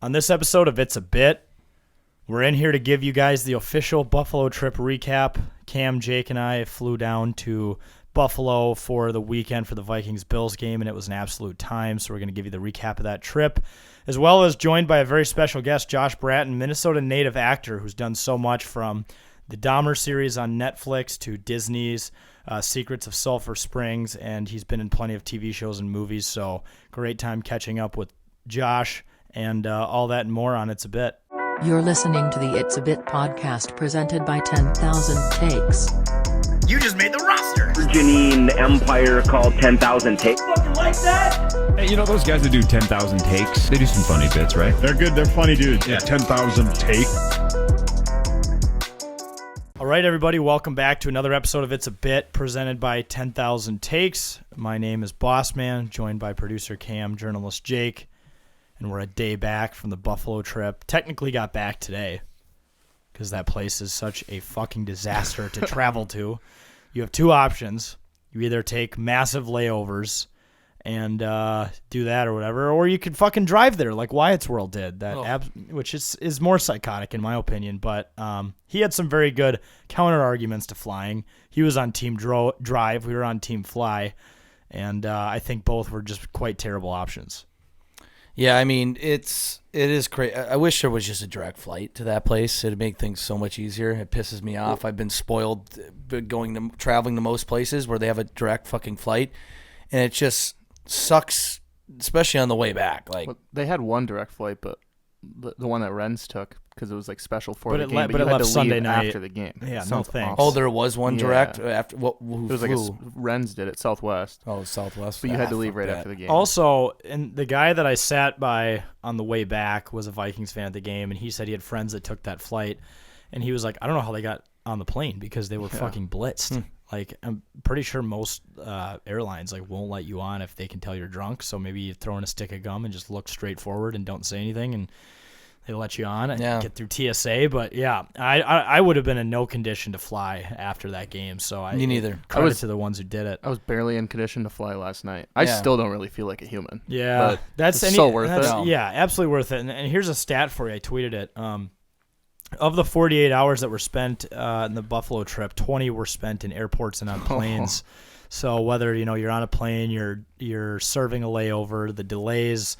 On this episode of It's a Bit, we're in here to give you guys the official Buffalo trip recap. Cam, Jake, and I flew down to Buffalo for the weekend for the Vikings-Bills game, and it was an absolute time, so we're going to give you the recap of that trip, as well as joined by a very special guest, Josh Braaten, Minnesota native actor who's done so much from the Dahmer series on Netflix to Disney's Secrets of Sulphur Springs, and he's been in plenty of TV shows and movies, so great time catching up with Josh and all that and more on It's a Bit. You're listening to the It's a Bit podcast presented by 10,000 Takes. You just made the roster. Janine Empire called 10,000 Takes. Fucking like that? Hey, you know those guys that do 10,000 takes? They do some funny bits, right? They're good. They're funny dudes. Yeah, 10,000 take. All right, everybody, welcome back to another episode of It's a Bit presented by 10,000 Takes. My name is Bossman, joined by producer Cam, journalist Jake, and we're a day back from the Buffalo trip. Technically got back today because that place is such a fucking disaster to travel to. You have two options. You either take massive layovers and do that or whatever, or you could fucking drive there like Wyatt's World did, which is more psychotic in my opinion. But he had some very good counter arguments to flying. He was on team drive, we were on team fly, and I think both were just quite terrible options. Yeah, I mean, it is crazy. I wish there was just a direct flight to that place. It'd make things so much easier. It pisses me off. I've been spoiled traveling to most places where they have a direct fucking flight, and it just sucks, especially on the way back. Like, well, they had one direct flight, but the one that Renz took, because it was like special for the game, but you it had left to Sunday leave night after the game. Yeah, Sounds no thanks. awful. oh, there was one direct after. Who it was like flew? Renz did it, Southwest. Oh, Southwest. But you had to leave right after the game. Also, and the guy that I sat by on the way back was a Vikings fan at the game, and he said he had friends that took that flight, and he was like, I don't know how they got on the plane because they were fucking blitzed. Like, I'm pretty sure most airlines won't let you on if they can tell you're drunk, so maybe you throw in a stick of gum and just look straight forward and don't say anything, and they let you on and get through TSA. But yeah, I would have been in no condition to fly after that game. So Me neither. Credit to the ones who did it. I was barely in condition to fly last night. I still don't really feel like a human. Yeah, but that's so worth it. Yeah, absolutely worth it. And here's a stat for you. I tweeted it. Of the 48 hours that were spent in the Buffalo trip, 20 were spent in airports and on planes. So whether you're on a plane, you're serving a layover, the delays.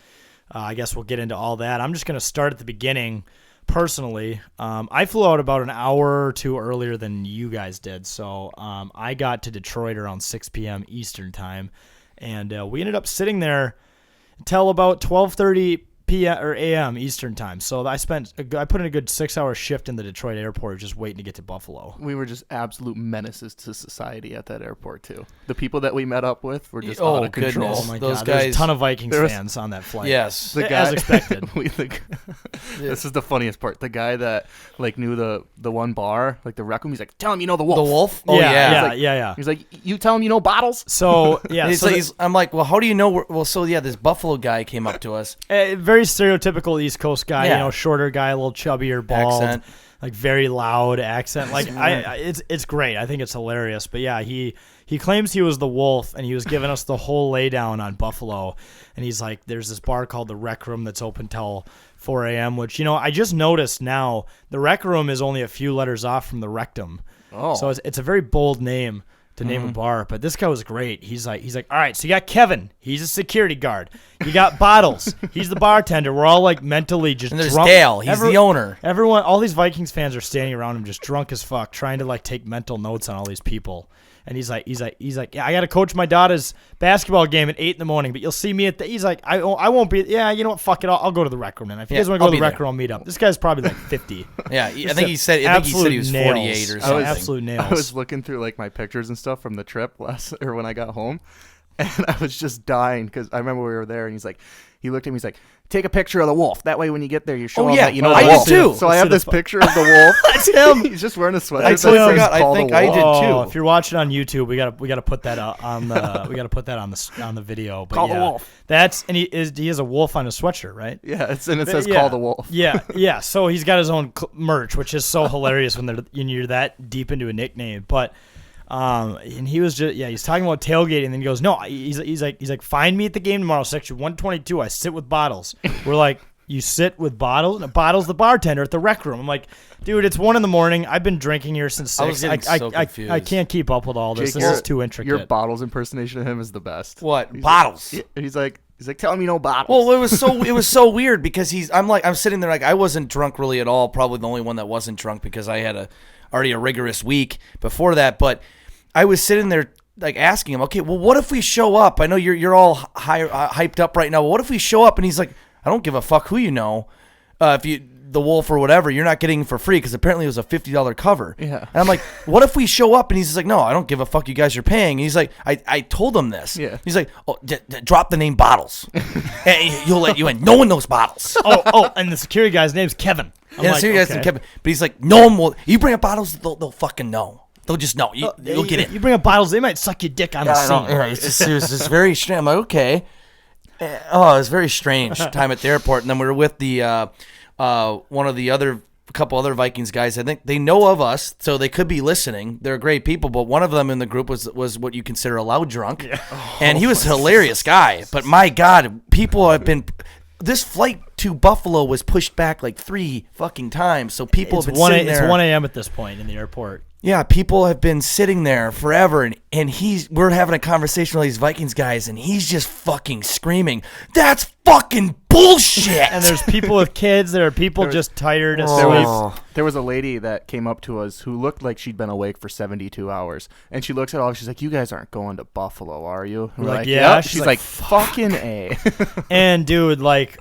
I guess we'll get into all that. I'm just going to start at the beginning. Personally, I flew out about an hour or two earlier than you guys did. So I got to Detroit around 6 p.m. Eastern time, and we ended up sitting there until about 12:30 p.m. or a.m. Eastern time. So I put in a good 6-hour shift in the Detroit airport just waiting to get to Buffalo. We were just absolute menaces to society at that airport too. The people that we met up with were just out of control. Goodness. Oh my Those God, guys, there's a ton of Vikings fans on that flight. Yes. As expected. This is the funniest part. The guy that knew the one bar, the rec room, he's like, tell him you know the Wolf. The Wolf? Oh, yeah. He's like, you tell him you know Bottles? So, yeah. I'm like, well, how do you know? This Buffalo guy came up to us. Very stereotypical East Coast guy, shorter guy, a little chubbier, bald, accent. Very loud accent. It's great. I think it's hilarious. But yeah, he claims he was the Wolf, and he was giving us the whole laydown on Buffalo. And he's like, there's this bar called the Rec Room that's open till 4 a.m., which, I just noticed now, the Rec Room is only a few letters off from the Rectum. Oh. So it's a very bold name to name a bar, but this guy was great. He's like, all right, so you got Kevin, he's a security guard. You got Bottles, he's the bartender. We're all mentally just and there's drunk. Dale, he's the owner. Everyone, all these Vikings fans are standing around him just drunk as fuck, trying to take mental notes on all these people. And he's like, yeah, I got to coach my daughter's basketball game at 8 a.m, but you'll see me at he's like, I won't be, yeah, you know what, fuck it, I'll go to the rec room then. If you guys want to go to the rec room, I'll meet up. This guy's probably 50. Yeah, I think he said he was 48 or something. Absolute nails. I was looking through my pictures and stuff from the trip when I got home, and I was just dying because I remember we were there, and he looked at me, he's like, take a picture of the Wolf. That way when you get there, you show him that you know the Wolf. I did too. So I have this picture of the Wolf. That's him. He's just wearing a sweater. I think I did too. If you're watching on YouTube, we gotta put that on the video. But call the Wolf. He has a wolf on his sweatshirt, right? Yeah, it says call the Wolf. Yeah. So he's got his own merch, which is so hilarious when you're that deep into a nickname. But and he was he's talking about tailgating, and then he goes, no, he's like, find me at the game tomorrow, section 122. I sit with Bottles. We're like, you sit with bottles, and bottles the bartender at the rec room. I'm like, dude, it's 1 a.m. I've been drinking here since 6. I was getting so confused. I can't keep up with all this. Jake, This is too intricate. Your bottles impersonation of him is the best. What? He's Bottles. Like, he's like, tell me no bottles. Well, it was so weird because I'm sitting there like I wasn't drunk really at all. Probably the only one that wasn't drunk because I had already a rigorous week before that. But I was sitting there like asking him, okay, well, what if we show up? I know you're all hyped up right now. What if we show up? And he's like, I don't give a fuck who you know. If you the wolf or whatever, you're not getting for free because apparently it was a $50 cover. Yeah. And I'm like, what if we show up? And he's just like, no, I don't give a fuck. You guys are paying. And he's like, I told him this. Yeah. He's like, oh, drop the name Bottles. And he'll let you in. No one knows Bottles. And the security guy's name's Kevin. I'm Yeah, like, so you guys okay. Kevin. But he's like, no one will. You bring up Bottles, they'll fucking know. They'll just know. You'll get in. You bring up bottles, they might suck your dick on the I know. scene. Yeah, it was just very strange. I'm like, okay. Oh, it was very strange time at the airport. And then we were with the one of the other couple other Vikings guys. I think they know of us, so they could be listening. They're great people, but one of them in the group was what you consider a loud drunk, and he was a hilarious guy. But my God, people have been. This flight to Buffalo was pushed back like 3 fucking times, so people have been sitting there. It's 1 a.m. at this point in the airport. Yeah, people have been sitting there forever, and we're having a conversation with these Vikings guys, and he's just fucking screaming, "That's fucking bullshit!" And there's people with kids. There are people just tired, asleep. There was a lady that came up to us who looked like she'd been awake for 72 hours. And she looks at all, she's like, you guys aren't going to Buffalo, are you? And we're like, yeah. Yep. She's like, fucking A. And dude, like,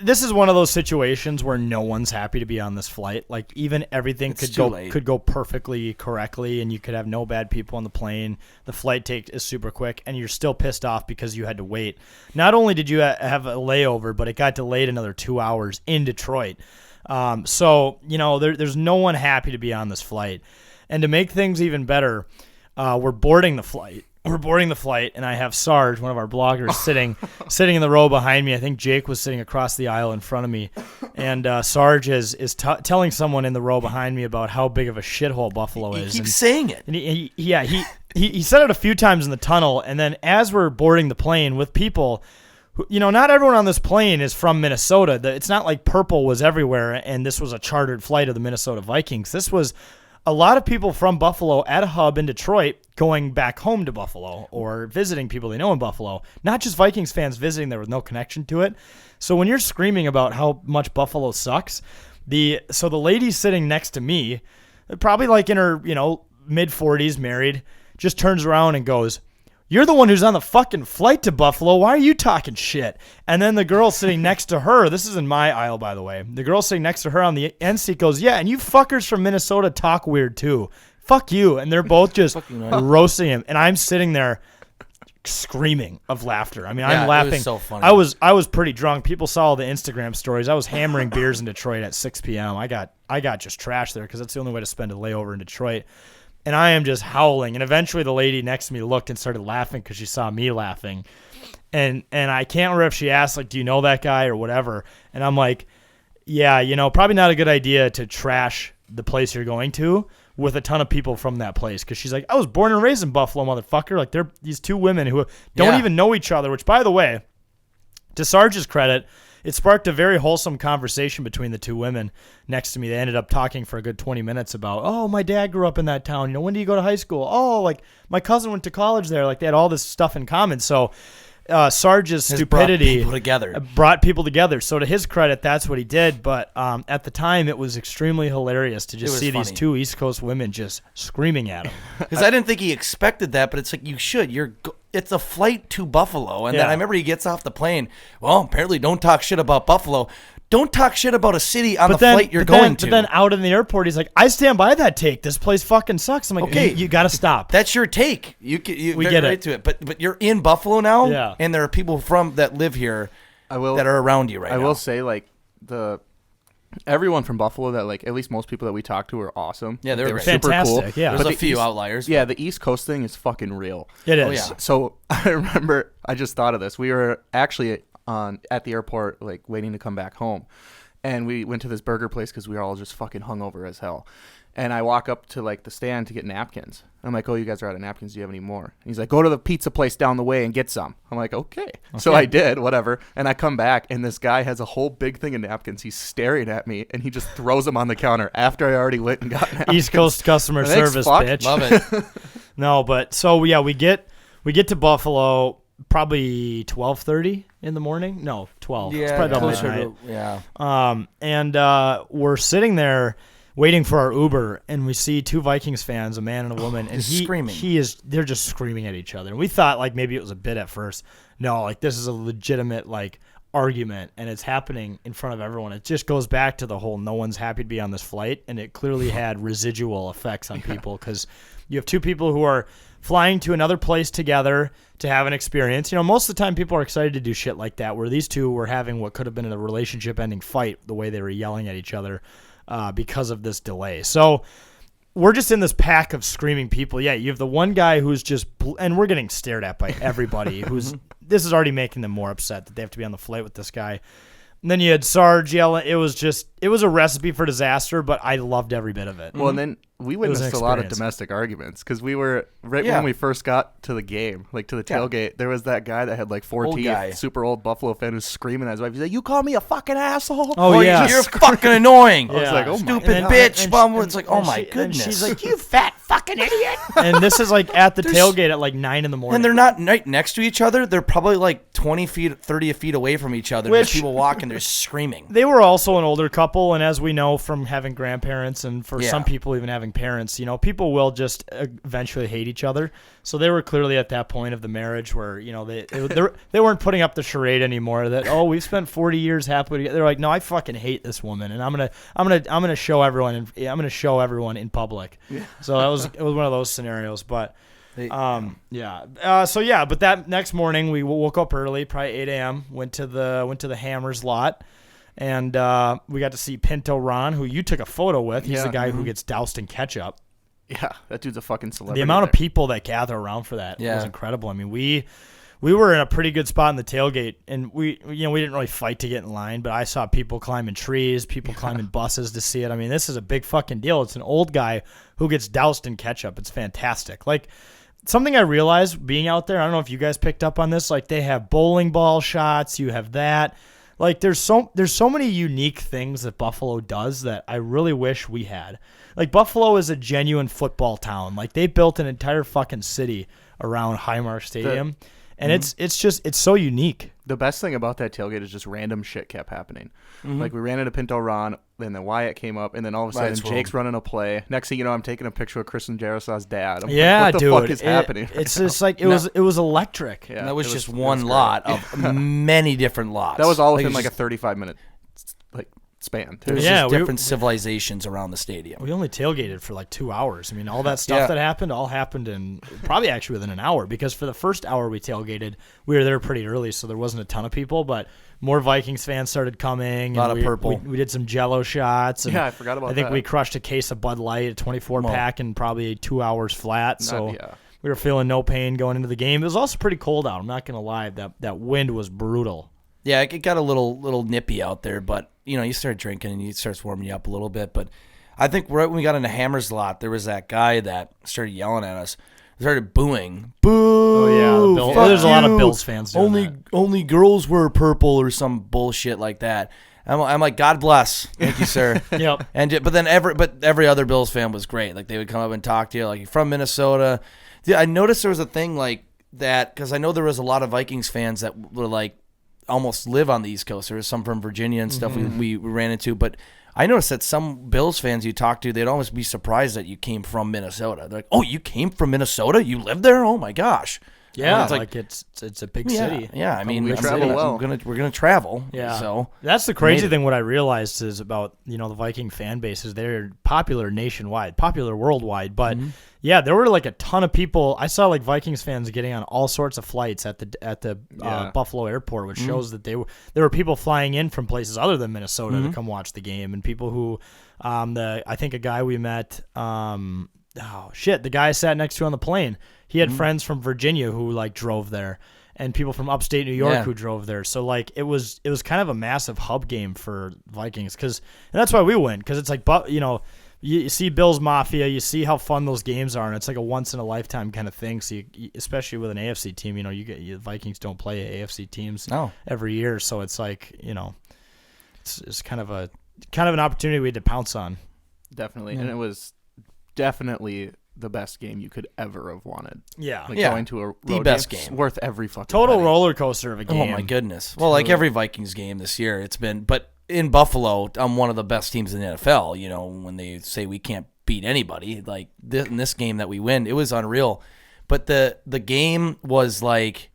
this is one of those situations where no one's happy to be on this flight. Like, even everything could go perfectly correctly, and you could have no bad people on the plane. The flight is super quick, and you're still pissed off because you had to wait. Not only did you have a layover, but it got delayed another 2 hours in Detroit. So, you know, there's no one happy to be on this flight. And to make things even better, we're boarding the flight. And I have Sarge, one of our bloggers, sitting in the row behind me. I think Jake was sitting across the aisle in front of me, and Sarge is telling someone in the row behind me about how big of a shithole Buffalo is. He keeps saying it. And he said it a few times in the tunnel, and then as we're boarding the plane with people, you know, not everyone on this plane is from Minnesota. It's not like purple was everywhere, and this was a chartered flight of the Minnesota Vikings. This was a lot of people from Buffalo at a hub in Detroit going back home to Buffalo or visiting people they know in Buffalo. Not just Vikings fans visiting there with no connection to it. So when you're screaming about how much Buffalo sucks, the lady sitting next to me, probably like in her, you know, mid-40s, married, just turns around and goes, "You're the one who's on the fucking flight to Buffalo. Why are you talking shit?" And then the girl sitting next to her, this is in my aisle, by the way, the girl sitting next to her on the end seat goes, "Yeah, and you fuckers from Minnesota talk weird too. Fuck you." And they're both just roasting him. And I'm sitting there screaming of laughter. I mean, I'm laughing. It was so funny. I was pretty drunk. People saw all the Instagram stories. I was hammering beers in Detroit at 6 p.m. I got just trashed there because that's the only way to spend a layover in Detroit. And I am just howling. And eventually the lady next to me looked and started laughing because she saw me laughing. And I can't remember if she asked, like, do you know that guy or whatever? And I'm like, yeah, you know, probably not a good idea to trash the place you're going to with a ton of people from that place. Because she's like, I was born and raised in Buffalo, motherfucker. Like, they're these two women who don't even know each other, which, by the way, to Sarge's credit, it sparked a very wholesome conversation between the two women next to me. They ended up talking for a good 20 minutes about, oh, my dad grew up in that town. You know, when did you go to high school? Oh, like, my cousin went to college there. Like, they had all this stuff in common. So Sarge's stupidity brought people together. So to his credit, that's what he did. But at the time, it was extremely hilarious to just see these two East Coast women just screaming at him. Because I didn't think he expected that, but it's like, you should. It's a flight to Buffalo. And then I remember he gets off the plane. Well, apparently don't talk shit about Buffalo. Don't talk shit about a city on the flight you're going to. But then out in the airport, he's like, I stand by that take. This place fucking sucks. I'm like, okay, you got to stop. That's your take. We get right to it. But you're in Buffalo now, and there are people that live here that are around you right now. I will say, like, everyone from Buffalo that, like, at least most people that we talked to are awesome. Yeah, they were super fantastic, cool. yeah. There's a few outliers. Yeah, the East Coast thing is fucking real. It is. Oh, yeah. So I remember, I just thought of this. We were actually at the airport, like, waiting to come back home. and we went to this burger place because we were all just fucking hungover as hell. And I walk up to like the stand to get napkins. I'm like, oh, you guys are out of napkins. Do you have any more? And he's like, go to the pizza place down the way and get some. I'm like, okay. So I did, whatever. And I come back, and this guy has a whole big thing of napkins. He's staring at me, and he just throws them on the counter after I already went and got napkins. East Coast customer Thanks, service, fuck. bitch. Love it. No, but so yeah, we get to Buffalo probably 12:30 in the morning. No, 12. It's probably about closer midnight. to, And we're sitting there waiting for our Uber, and we see two Vikings fans, a man and a woman, and screaming. They're just screaming at each other. And we thought like maybe it was a bit at first. No, like this is a legitimate like argument, and it's happening in front of everyone. It just goes back to the whole no one's happy to be on this flight, and it clearly had residual effects on people because you have two people who are flying to another place together to have an experience. You know, most of the time people are excited to do shit like that, where these two were having what could have been a relationship-ending fight the way they were yelling at each other because of this delay. So we're just in this pack of screaming people. Yeah, you have the one guy who's just and we're getting stared at by everybody who's this is already making them more upset that they have to be on the flight with this guy. And then you had Sarge yelling. It was a recipe for disaster, but I loved every bit of it. Well, and then we witnessed a lot of domestic arguments because we were when we first got to the game, like to the tailgate. There was that guy that had like four teeth, super old Buffalo fan, who's screaming at his wife. He's like, "You call me a fucking asshole? Oh yeah, you're fucking annoying." I was like, "Oh my stupid God." bitch!" It's like, "Oh my goodness." And she's like, "You fat fucking idiot!" And this is like at the tailgate at like 9 in the morning. And they're not right next to each other. They're probably like 20 feet, 30 feet away from each other. There's people walking. They're screaming. They were also an older couple, and as we know from having grandparents and for some people even having parents, you know, people will just eventually hate each other. So they were clearly at that point of the marriage where, you know, they weren't putting up the charade anymore that, oh, we've spent 40 years happily together. They're like, no, I fucking hate this woman, and I'm gonna show everyone in public. Yeah. So it was one of those scenarios, but. But that next morning we woke up early, probably 8 a.m. Went to the Hammers lot, and we got to see Pinto Ron, who you took a photo with. He's the guy who gets doused in ketchup. Yeah, that dude's a fucking celebrity. The amount of people that gather around for that was incredible. I mean, we were in a pretty good spot in the tailgate, and we didn't really fight to get in line, but I saw people climbing trees, people climbing buses to see it. I mean, this is a big fucking deal. It's an old guy who gets doused in ketchup. It's fantastic. Like. Something I realized being out there, I don't know if you guys picked up on this, like they have bowling ball shots, you have that. Like there's so many unique things that Buffalo does that I really wish we had. Like Buffalo is a genuine football town. Like they built an entire fucking city around Highmark Stadium. And it's so unique. The best thing about that tailgate is just random shit kept happening. Like we ran into Pinto Ron, then Wyatt came up, and then all of a sudden Jake's running a play. Next thing you know, I'm taking a picture of Kristen Jaroslaw's dad. I'm like, what the fuck is happening? It's just like it was electric. Yeah, that was just one lot of many different lots. That was all within like a 35-minute span. There's just different civilizations around the stadium. We only tailgated for like 2 hours. I mean, all that stuff that happened all happened in probably actually within an hour, because for the first hour we tailgated, we were there pretty early, so there wasn't a ton of people, but more Vikings fans started coming. A lot of purple. We did some Jello shots. And I forgot about that. I think we crushed a case of Bud Light, a 24-pack, in probably 2 hours flat. So we were feeling no pain going into the game. It was also pretty cold out. I'm not going to lie. That wind was brutal. Yeah, it got a little nippy out there, but you start drinking and it starts warming you up a little bit. But I think right when we got into Hammer's lot, there was that guy that started yelling at us, started booing. Boo! Oh yeah, there's a lot of Bills fans doing that. Only girls wear purple or some bullshit like that. I'm like, God bless, thank you, sir. Yep. But every other Bills fan was great. Like they would come up and talk to you, like, you're from Minnesota. Yeah, I noticed there was a thing like that because I know there was a lot of Vikings fans that were like, almost live on the East Coast. There was some from Virginia and stuff we ran into, but I noticed that some Bills fans you talk to, they'd almost be surprised that you came from Minnesota. They're like, "Oh, you came from Minnesota? You live there? Oh my gosh!" Yeah, it's a big city. Yeah, I mean, we travel well. We're gonna travel. Yeah, so that's the crazy thing. What I realized is about the Viking fan bases. They're popular nationwide, popular worldwide, but. Yeah, there were like a ton of people. I saw like Vikings fans getting on all sorts of flights at the Buffalo airport, which shows that there were people flying in from places other than Minnesota to come watch the game, and people who, I think a guy we met, the guy I sat next to on the plane, he had friends from Virginia who like drove there. and people from upstate New York Yeah. who drove there. So like it was kind of a massive hub game for Vikings and that's why we win because it's like you see Bills Mafia, you see how fun those games are, and it's like a once in a lifetime kind of thing. So especially with an AFC team, you Vikings don't play AFC teams every year, so it's like it's kind of an opportunity we had to pounce on. Definitely, and it was definitely the best game you could ever have wanted. Yeah, Going to a road the best game, it's game. worth every fucking total penny. roller coaster of a game. Oh my goodness. Well, like every Vikings game this year, it's been. But in Buffalo, I'm one of the best teams in the NFL. When they say we can't beat anybody, like in this game that we win, it was unreal. But the game was like,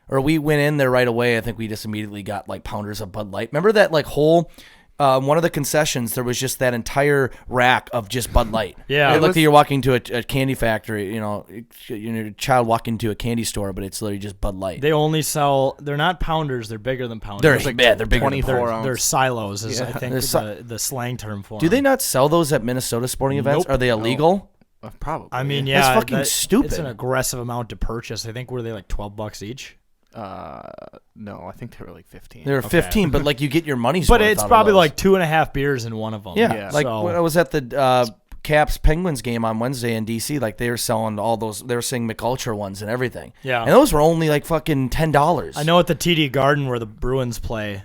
or we went in there right away. I think we just immediately got like pounders of Bud Light. Remember that like whole. One of the concessions, there was just that entire rack of just Bud Light. Yeah. It looked like you're walking to a candy factory, your child walking to a candy store, but it's literally just Bud Light. They only sell. They're not pounders. They're bigger than pounders. They're bigger. Than 24 pounders. ounce. They're silos, is I think They're the slang term for Do them. they not sell those at Minnesota sporting events? Nope. Are they illegal? Probably. I mean, That's yeah, fucking stupid. It's an aggressive amount to purchase. I think were they like $12 each? No, I think they were like 15. They're 15, but like you get your money's But worth it's out of probably those. like 2.5 beers in one of them. Yeah, like so, when I was at the Caps Penguins game on Wednesday in DC, like they were selling all those. They were selling McCulture ones and everything. Yeah. and those were only like fucking $10. I know at the TD Garden where the Bruins play,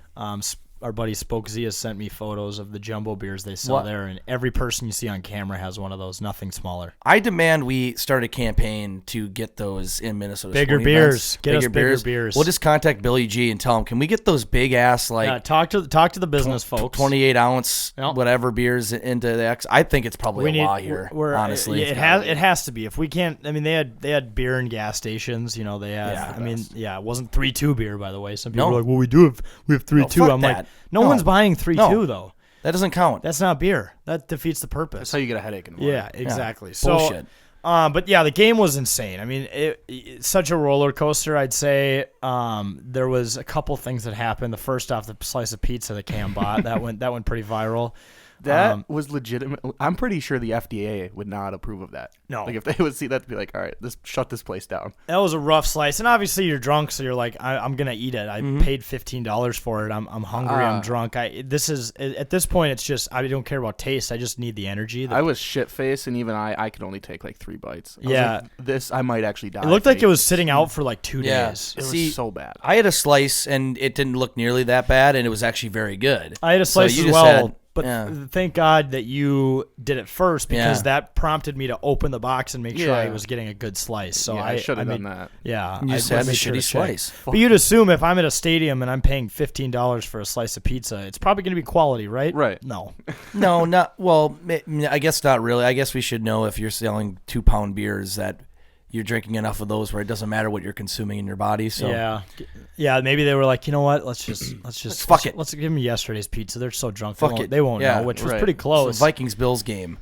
our buddy Spoke Z has sent me photos of the jumbo beers they sell there, and every person you see on camera has one of those, nothing smaller. I demand we start a campaign to get those in Minnesota. Bigger sporting beers. events. Get us bigger beers. We'll just contact Billy G and tell him, can we get those big ass like Talk to the business folks. 28 ounce Yep. whatever beers into the X? I think it's probably a law here. Honestly, it has to be. If we can't, I mean, they had beer in gas stations. They had. It wasn't 3-2 beer, by the way. Some people No. are like, well, we have 3-2. fuck I'm that. like, no one's buying 3-2 No. though. that doesn't count. That's not beer. That defeats the purpose. That's how you get a headache in the morning. Yeah, exactly. So, Bullshit. but yeah, the game was insane. I mean, it's such a roller coaster. I'd say there was a couple things that happened. The first off, the slice of pizza that Cam bought that went pretty viral. That was legitimate. I'm pretty sure the FDA would not approve of that. No. Like if they would see that, to be like, all right, shut this place down. That was a rough slice, and obviously you're drunk, so you're like, I'm gonna eat it. I paid $15 for it. I'm hungry. I'm drunk. At this point, it's just I don't care about taste. I just need the energy. I was shit faced, and even I could only take like 3 bites. I was Yeah. like, this I might actually die. It looked if I like it eat was this. sitting out for like 2 Yeah. days. It See, was so bad. I had a slice and it didn't look nearly that bad, and it was actually very good. I had a slice you as just well, had- but yeah. thank God that you did it first because Yeah. that prompted me to open the box and make sure I Yeah. was getting a good slice. So Yeah, I should have done that. Yeah, You I just had a made sure shitty to check. slice. But you'd assume if I'm at a stadium and I'm paying $15 for a slice of pizza, it's probably going to be quality, right? Right. No. No, not well. I guess not really. I guess we should know if you're selling 2-pound beers that you're drinking enough of those where it doesn't matter what you're consuming in your body. So Yeah. Maybe they were like, you know what? Let's fuck it. Let's give them yesterday's pizza. They're so drunk. Fuck it. They won't Yeah, know, which was right. pretty close. It's a Vikings Bills game.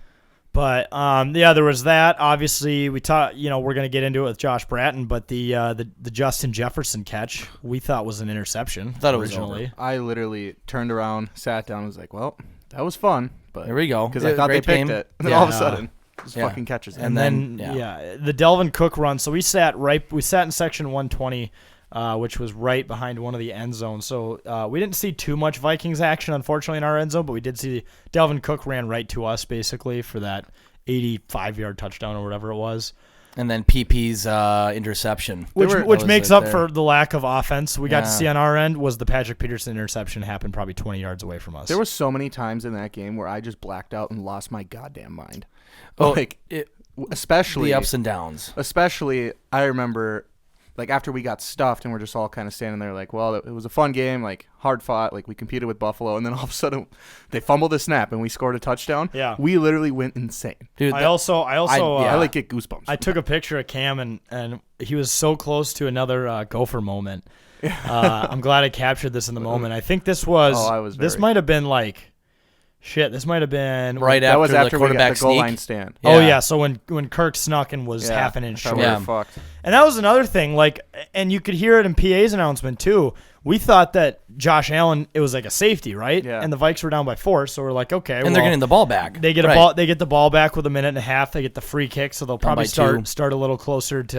But there was that. Obviously, we thought we're gonna get into it with Josh Braaten, but the Justin Jefferson catch we thought was an interception. Thought it was originally. I literally turned around, sat down, and was like, well, that was fun. But There we go. Because I thought they Great picked game. it. And then Yeah. all of a sudden, just Yeah. fucking catches it. And then then, the Delvin Cook run. So we sat in section 120, which was right behind one of the end zones. So we didn't see too much Vikings action, unfortunately, in our end zone, but we did see Delvin Cook ran right to us basically for that 85-yard touchdown or whatever it was. And then PP's interception. Which That was makes right up there. for the lack of offense we got to Yeah. see on our end was the Patrick Peterson interception happened probably 20 yards away from us. There were so many times in that game where I just blacked out and lost my goddamn mind. Oh, Like, especially the ups and downs. Especially, I remember, like, after we got stuffed and we're just all kind of standing there like, well, it was a fun game, like, hard fought, like, we competed with Buffalo, and then all of a sudden they fumbled a snap and we scored a touchdown. Yeah. We literally went insane. Dude, I also I yeah. like get goosebumps. I took a picture of Cam and he was so close to another Gopher moment. I'm glad I captured this in the moment. I think this was this might have been like this might have been right that was after the we got quarterback the goal sneak. line stand. Oh yeah, so when Kirk snuck and was half an inch I thought short. we were fucked. And that was another thing, like, and you could hear it in PA's announcement too. We thought that Josh Allen, it was like a safety, right? Yeah. And the Vikes were down by 4, so we're like, okay. And they're getting the ball back. They get Right. a ball. They get the ball back with a minute and a half. They get the free kick, so they'll probably by 2. start a little closer to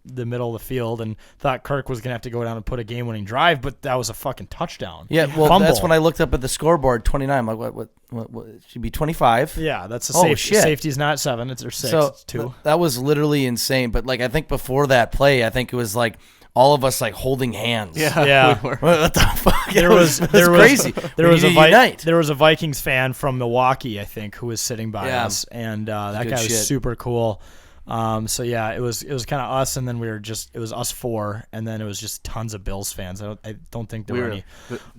the middle of the field. And thought Kirk was gonna have to go down and put a game-winning drive, but that was a fucking touchdown. Yeah, well, Fumble. that's when I looked up at the scoreboard. 29. I'm like, what? It should be 25. Yeah, that's a Oh, safety. shit. Safety's not 7; it's 6. So It's 2. that was literally insane. But like, I think before that play, I think it was like all of us like holding hands. Yeah. we were. What the fuck? There was crazy. There We was need to unite. there was a Vikings fan from Milwaukee, I think, who was sitting by Yeah. us, and that Good guy was shit. super cool. So yeah, it was kind of us, and then it was us 4, and then it was just tons of Bills fans. I don't think there were any.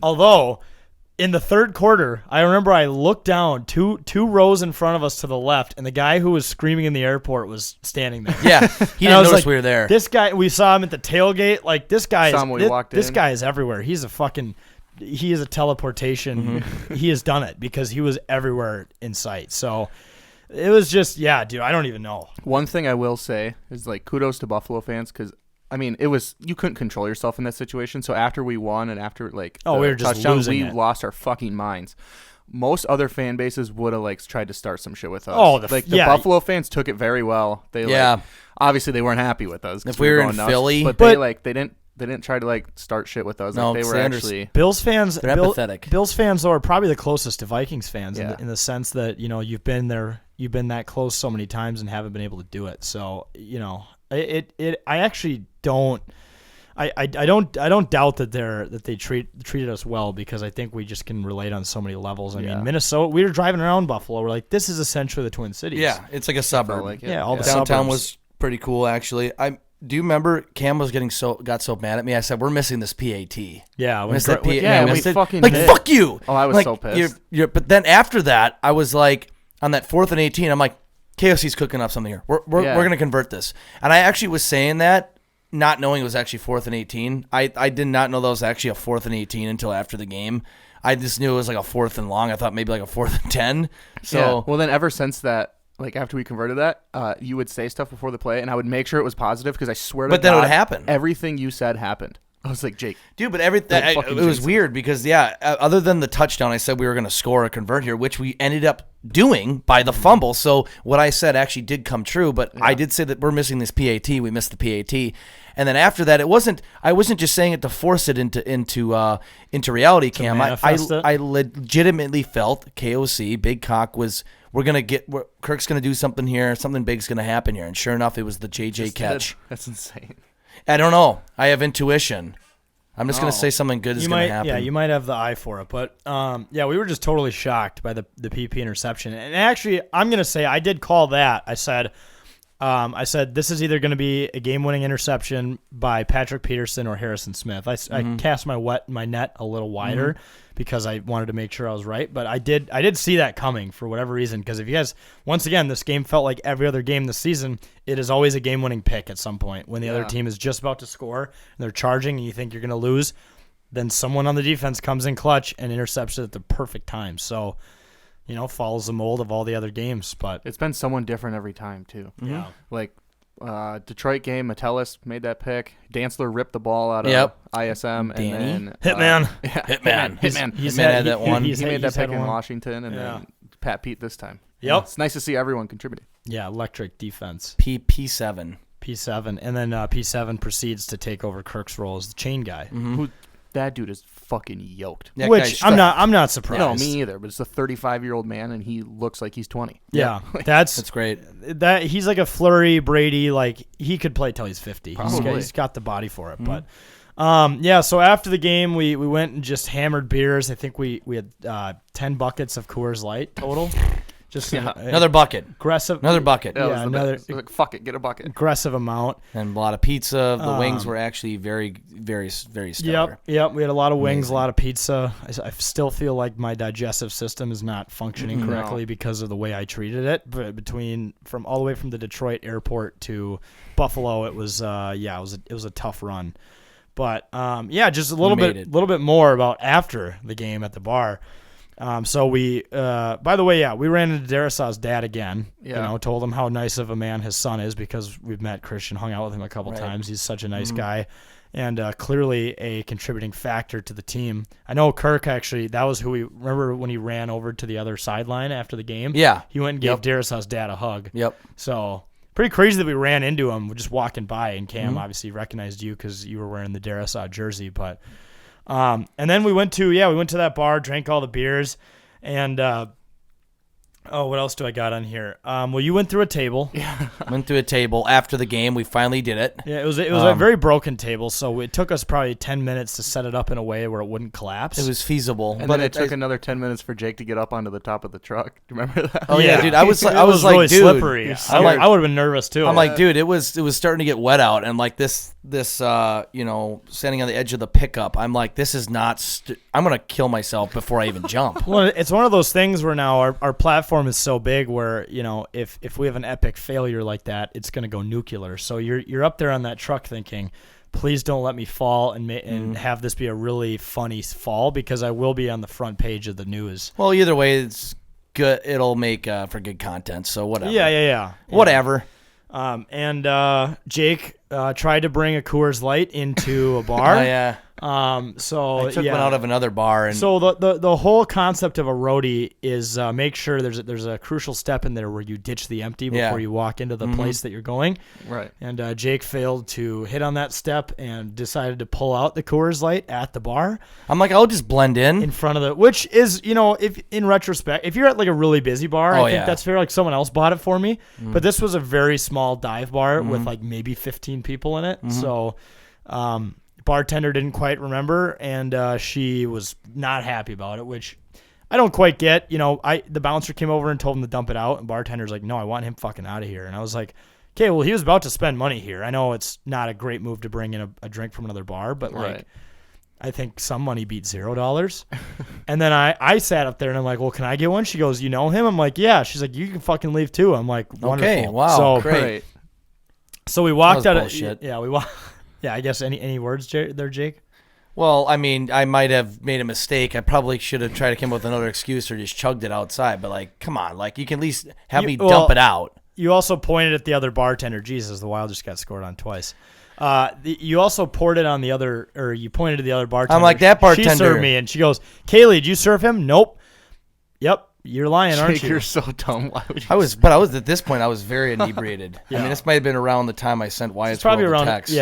Although in the third quarter, I remember I looked down two rows in front of us to the left, and the guy who was screaming in the airport was standing there. Yeah, he And didn't I was notice like, we were there. This guy, we saw him at the tailgate. Like this guy Saw him when we walked this in. guy is everywhere. He is a teleportation. Mm-hmm. He has done it because he was everywhere in sight. So it was just, yeah, dude, I don't even know. One thing I will say is like kudos to Buffalo fans because I mean you couldn't control yourself in that situation. So after we won and after like Oh, the we were just touchdowns, losing we it. lost our fucking minds. Most other fan bases would have like tried to start some shit with us. Oh, the yeah. Buffalo fans took it very well. They Yeah. like, obviously they weren't happy with us. 'cause If we were in going nuts, Philly- but they didn't try to like start shit with us. No, Like, they 'cause were they actually Bills fans, They're empathetic. Bills fans though, are probably the closest to Vikings fans Yeah. in the sense that you've been there, you've been that close so many times and haven't been able to do it. So I actually don't. I don't doubt that they treated us well because I think we just can relate on so many levels. I mean, Minnesota, we were driving around Buffalo. We're like, this is essentially the Twin Cities. Yeah, it's like a suburb. like it. Yeah, all the Downtown suburbs. was pretty cool actually. Do you remember Cam was got so mad at me? I said we're missing this PAT. Yeah, when Missed that Gr- PAT. yeah, we missed it. fucking like did. fuck you. Oh, I was Like, so pissed. But then after that, I was like on that 4th and 18. I'm like, KFC's cooking up something here. We're gonna convert this. And I actually was saying that, not knowing it was actually 4th and 18. I did not know that was actually a 4th and 18 until after the game. I just knew it was like a 4th and long. I thought maybe like a 4th and 10. So Yeah. Well, then ever since that, like after we converted that, you would say stuff before the play, and I would make sure it was positive because I swear to God, But then it would happen. Everything you said happened. I was like, Jake, dude, but Don't fucking it was jinx it. weird because other than the touchdown, I said we were going to score or convert here, which we ended up doing by the fumble. So what I said actually did come true. But I did say that we're missing this PAT. We missed the PAT, and then after that, I wasn't just saying it to force it into reality. Cam, manifest it? I legitimately felt KOC Big Cock was. Kirk's going to do something here. Something big's going to happen here, and sure enough, it was the JJ catch. That's insane. I don't know. I have intuition. I'm just going Oh. to say something good is you going might, to happen. yeah, you might have the eye for it, but yeah, we were just totally shocked by the PP interception. And actually, I'm gonna say I did call that. I said this is either going to be a game-winning interception by Patrick Peterson or Harrison Smith. I cast my net a little wider because I wanted to make sure I was right, but I did see that coming for whatever reason. Because if you guys, once again, this game felt like every other game this season. It is always a game-winning pick at some point when the other team is just about to score and they're charging, and you think you're going to lose. Then someone on the defense comes in clutch and intercepts it at the perfect time. So, follows the mold of all the other games. But It's been someone different every time too. yeah. Like Detroit game, Metellus made that pick. Dantzler ripped the ball out of Yep. ISM, Danny? and then Hitman. Hitman. Hitman. He's Hitman had that one. He made that pick in one. Washington, and Yeah. then Pat Pete this time. Yep. It's nice to see everyone contributing. Yeah, electric defense. P7. P7. And then P7 proceeds to take over Kirk's role as the chain guy. Who that dude is fucking yoked. That Which guy's I'm strapped. not surprised. No, me either. But it's a 35-year-old man, and he looks like he's 20. Yeah. That's That's great. that he's like a Flurry Brady, like he could play till he's 50. Probably. He's got the body for it. But yeah, so after the game we went and just hammered beers. I think we had 10 buckets of Coors Light total. Just Another bucket. aggressive Another bucket. That was Yeah, the another best. Like, fuck it, get a bucket. aggressive amount. And a lot of pizza. The wings were actually very, very, very stellar. Yep. We had a lot of wings, a lot of pizza. I still feel like my digestive system is not functioning correctly because of the way I treated it. But from all the way from the Detroit airport to Buffalo, it was it was a tough run. But just a little made it. bit more about after the game at the bar. So we, by the way, we ran into Darasaw's dad again. Yeah. Told him how nice of a man his son is because we've met Christian, hung out with him a couple times. He's such a nice guy, and clearly a contributing factor to the team. I know Kirk actually. That was who we remember when he ran over to the other sideline after the game. Yeah, he went and gave Darasaw's dad a hug. Yep. So pretty crazy that we ran into him just walking by, and Cam obviously recognized you because you were wearing the Darasaw jersey, but. And then we went to that bar, drank all the beers, and what else do I got on here? Well, you went through a table. Yeah. Went through a table after the game. We finally did it. Yeah, it was a very broken table, so it took us probably 10 minutes to set it up in a way where it wouldn't collapse. It was feasible, but it took another 10 minutes for Jake to get up onto the top of the truck. Do you remember that? Oh yeah, dude. I was really like, dude, slippery. I would have been nervous too. I'm like, dude, it was starting to get wet out, and like this standing on the edge of the pickup, I'm like, this is not. I'm gonna kill myself before I even jump. Well, it's one of those things where now our platform is so big where if we have an epic failure like that, it's gonna go nuclear. So you're up there on that truck thinking, please don't let me fall and have this be a really funny fall because I will be on the front page of the news. Well, either way, it's good. It'll make for good content. So whatever. Yeah. Whatever. And Jake tried to bring a Coors Light into a bar. Oh yeah. So I took one out of another bar, and so the whole concept of a roadie is make sure there's a crucial step in there where you ditch the empty before you walk into the place that you're going. Right. And Jake failed to hit on that step and decided to pull out the Coors Light at the bar. I'm like, I'll just blend in front of the, which is if in retrospect, if you're at like a really busy bar, I think that's fair. Like someone else bought it for me, but this was a very small dive bar with like maybe 15 people in it. So. Bartender didn't quite remember, and she was not happy about it, which I don't quite get. The bouncer came over and told him to dump it out, and bartender's like, no, I want him fucking out of here. And I was like, okay, well, he was about to spend money here. I know it's not a great move to bring in a drink from another bar, but I think some money beats $0. And then I sat up there and I'm like, well, can I get one? She goes, you know him? I'm like, yeah. She's like, you can fucking leave too. I'm like, wonderful. Okay, wow, so great. So we walked out of bullshit. we walked. Yeah, I guess any words there, Jake? Well, I mean, I might have made a mistake. I probably should have tried to come up with another excuse or just chugged it outside. But, like, come on. Like, you can at least have me dump it out. You also pointed at the other bartender. Jesus, the Wild just got scored on twice. You also poured it on the other, or you pointed to the other bartender. I'm like, that bartender. She served me, and she goes, Kaylee, did you serve him? Nope. Yep. You're lying, aren't Jake, you? You're so dumb. Why would you I was at this point. I was very inebriated. Yeah. I mean, this might have been around the time I sent Wyatt's probably World around the text.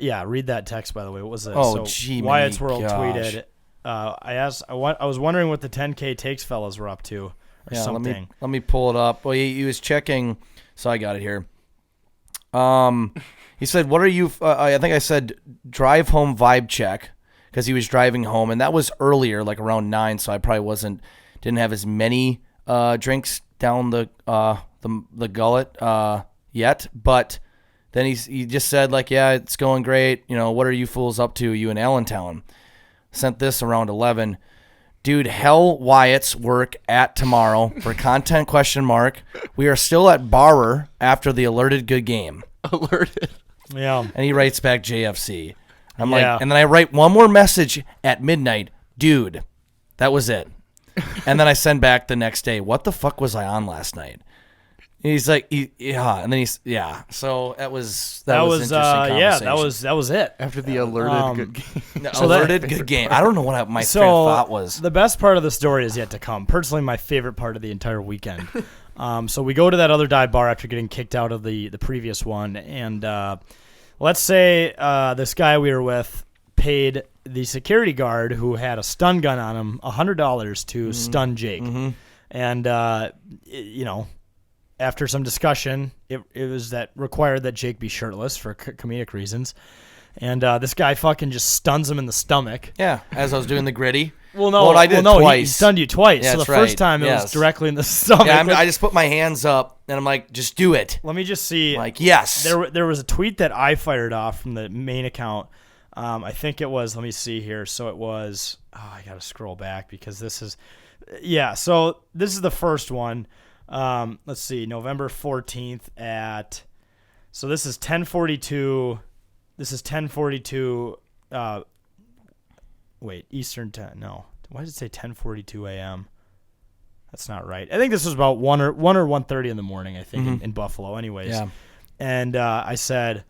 Yeah. Read that text, by the way. What was it? Oh, gee, Wyatt's World gosh. tweeted. I was wondering what the 10K takes fellas were up to, or something. Let me pull it up. Well, he was checking. So I got it here. He said, "What are you?" I think I said, "Drive home vibe check," because he was driving home, and that was earlier, like around 9. So I probably didn't have as many drinks down the gullet yet, but then he just said, like, yeah, it's going great. What are you fools up to? You in Allentown? Sent this around 11. Dude, hell Wyatt's work at tomorrow for content ? We are still at Barrer after the alerted good game. alerted? Yeah. And he writes back JFC. I'm like, and then I write one more message at midnight. Dude, that was it. And then I send back the next day, what the fuck was I on last night? And he's like, yeah. And then So that was interesting conversation. that was it. After the alerted good game. Alerted good game. I don't know what my train of thought was. The best part of the story is yet to come. Personally, my favorite part of the entire weekend. So we go to that other dive bar after getting kicked out of the previous one. And let's say this guy we were with paid the security guard who had a stun gun on him $100 to stun Jake. And, after some discussion, it was that required that Jake be shirtless for comedic reasons. And this guy fucking just stuns him in the stomach. Yeah, as I was doing the gritty. Well, no, I did twice. He stunned you twice. Yeah, so the first time it was directly in the stomach. Yeah, I just put my hands up and I'm like, just do it. Let me just see. Like, yes. There was a tweet that I fired off from the main account. I think it was, let me see here. So it was, I got to scroll back because this is, so this is the first one. Let's see, November 14th so this is 10:42. This is 10:42. Wait, Eastern time. No, why does it say 10:42 a.m.? That's not right. I think this was about 1 or 1:30 in the morning, I think, Mm-hmm. in Buffalo anyways. Yeah. And I said,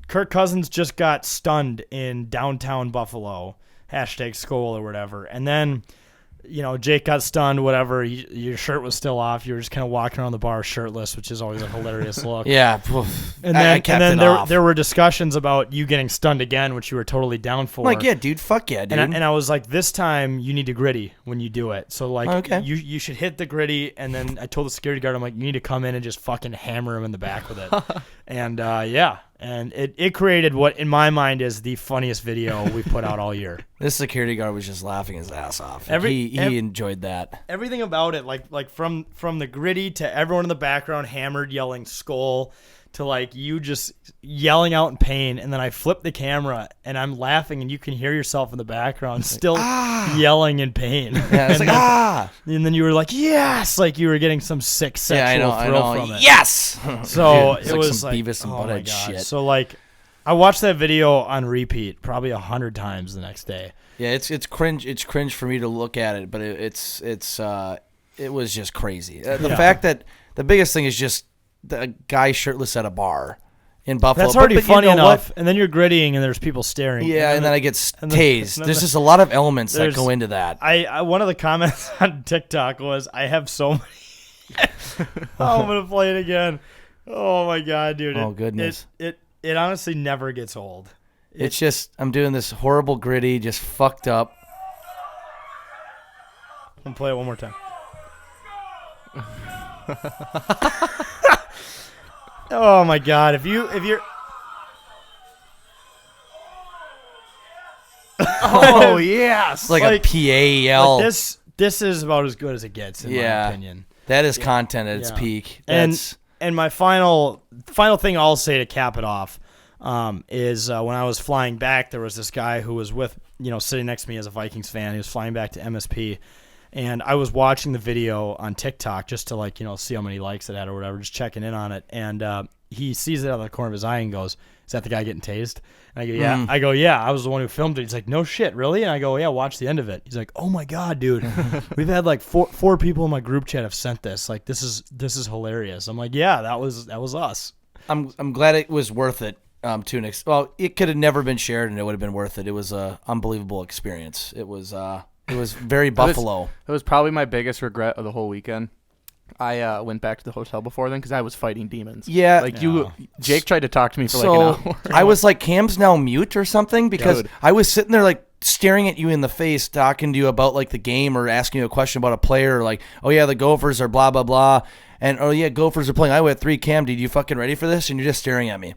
Kirk Cousins just got stunned in downtown Buffalo, #Skol or whatever. And then, Jake got stunned, whatever. Your shirt was still off. You were just kind of walking around the bar shirtless, which is always a hilarious look. Yeah. And I then, kept and it then off. there were discussions about you getting stunned again, which you were totally down for. I'm like, yeah, dude, fuck yeah, dude. And I was like, this time you need to gritty when you do it. So like, Okay. you should hit the gritty. And then I told the security guard, I'm like, you need to come in and just fucking hammer him in the back with it. And yeah, and it created what in my mind is the funniest video we've put out all year. This security guard was just laughing his ass off. He enjoyed that. Everything about it, like from the gritty to everyone in the background hammered yelling skull to like you just yelling out in pain, and then I flip the camera and I'm laughing and you can hear yourself in the background still yelling in pain. Yeah, it's like And then you were like, yes, like you were getting some sick sexual thrill from it. Yes. So It's it like was some like, Beavis and oh my Butthead God. shit. So like I watched that video on repeat probably 100 times the next day. Yeah, it's cringe. It's cringe for me to look at it, but it was just crazy. The fact that the biggest thing is just the guy shirtless at a bar in Buffalo. That's already but funny you know enough. what? And then you're grittying and there's people staring. Yeah, and then I get and then- tased. and then There's just a lot of elements that there's- go into that. I one of the comments on TikTok was, I have so many. Oh, I'm gonna play it again. Oh my God, dude! Oh, goodness. It honestly never gets old. It's just I'm doing this horrible gritty, just fucked up. I'm gonna play it one more time. Oh my God! If you're Oh yes. It's like Like- a PAL. like this is about as good as it gets in my opinion. That is content at its Yeah. peak. And That's and my final thing I'll say to cap it off is when I was flying back, there was this guy who was with sitting next to me as a Vikings fan. He was flying back to MSP, and I was watching the video on TikTok just to see how many likes it had or whatever, just checking in on it. And he sees it out of the corner of his eye and goes, "Is that the guy getting tased?" And I go, "Yeah." I go, "Yeah, I was the one who filmed it." He's like, "No shit, really?" And I go, "Yeah, watch the end of it." He's like, "Oh my God, dude, we've had like four people in my group chat have sent this. Like, this is hilarious." I'm like, "Yeah, that was us." I'm glad it was worth it. To an well, it could have never been shared, and it would have been worth it. It was a unbelievable experience. It was very Buffalo. It was probably my biggest regret of the whole weekend. I went back to the hotel before then because I was fighting demons. Yeah. Jake tried to talk to me for So like an hour. I was like, Cam's now mute or something because Dude. I was sitting there like staring at you in the face, talking to you about like the game or asking you a question about a player, or like, oh yeah, the Gophers are blah blah blah, and oh yeah, Gophers are playing. I went 3. Cam, dude, you fucking ready for this? And you're just staring at me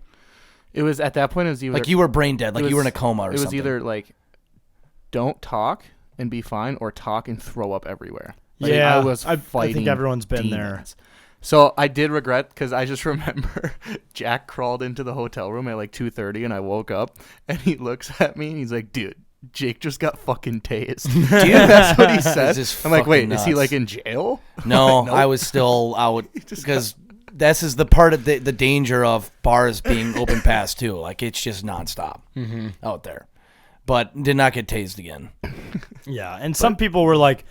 It was at that point. It was either like you were brain dead, like it you were in was- a coma or It was something. either like, don't talk and be fine, or talk and throw up everywhere. Like, Yeah, I was I fighting. think everyone's been there. demons. So I did regret because I just remember Jack crawled into the hotel room at like 2:30, and I woke up and he looks at me and he's like, "Dude, Jake just got fucking tased." Dude, that's what he said. just I'm like, "Wait, fucking is he nuts. like in jail?" No, Nope. I was still out because this is the part of the danger of bars being open past too. Like it's just nonstop out there, but did not get tased again. Yeah, and some people were like,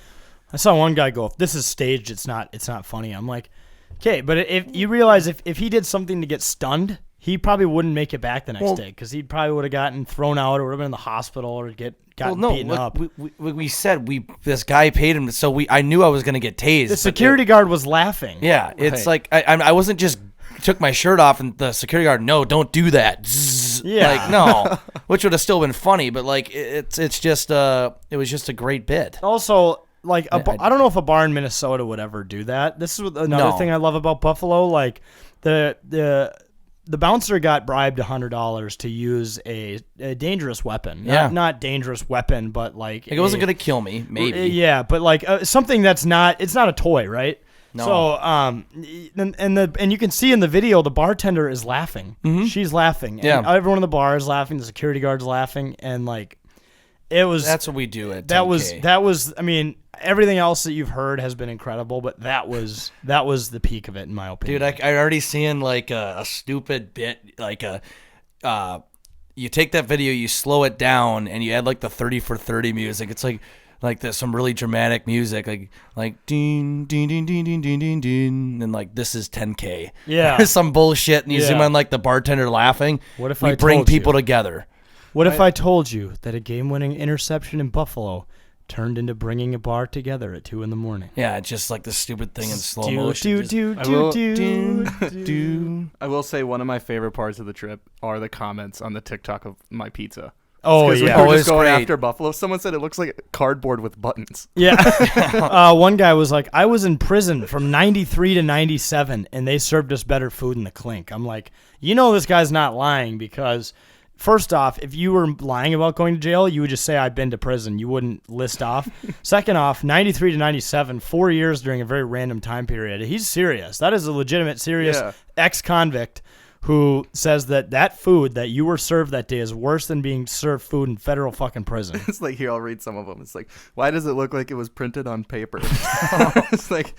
I saw one guy go, "If this is staged, it's not funny." I'm like, okay, but if you realize if he did something to get stunned, he probably wouldn't make it back the next day because he probably would have gotten thrown out or would have been in the hospital or gotten beaten up. We said this guy paid him, so I knew I was gonna get tased. The but security guard was laughing. yeah, it's Right. like I wasn't just took my shirt off and the security guard, no, don't do that. Zzz. Yeah. Like no, which would have still been funny, but like it's just it was just a great bit. Also, like I don't know if a bar in Minnesota would ever do that. This is another No. thing I love about Buffalo. Like the bouncer got bribed $100 to use a dangerous weapon. Yeah. Not dangerous weapon, but like It wasn't gonna kill me, maybe. Yeah, but like something that's not. It's not a toy, right? No. So and you can see in the video the bartender is laughing. She's laughing. And Yeah. everyone in the bar is laughing. The security guard's laughing, and like it was. That's what we do at that 10K. was. I mean, everything else that you've heard has been incredible, but that was the peak of it in my opinion. Dude, I already seen like a stupid bit, like you take that video, you slow it down, and you add like the 30 for 30 music. It's like like there's some really dramatic music, like ding ding ding ding ding ding ding ding, and like this is 10K. Yeah. Or some bullshit, and you zoom Yeah. on like the bartender laughing. What if we I bring told you? people together? What if I told you that a game-winning interception in Buffalo turned into bringing a bar together at 2 a.m? Yeah, it's just like this stupid thing in slow Do, motion. do, just- do, will- do, do. I will say one of my favorite parts of the trip are the comments on the TikTok of my pizza. Oh, Because yeah. we were Oh, just it's going great. after Buffalo. Someone said it looks like cardboard with buttons. Yeah. One guy was like, I was in prison from 93 to 97, and they served us better food in the clink. I'm like, this guy's not lying because, first off, if you were lying about going to jail, you would just say, I've been to prison. You wouldn't list off. Second off, 93 to 97, 4 years during a very random time period. He's serious. That is a legitimate, serious Yeah. ex-convict who says that food that you were served that day is worse than being served food in federal fucking prison. It's like, here, I'll read some of them. It's like, why does it look like it was printed on paper? It's like,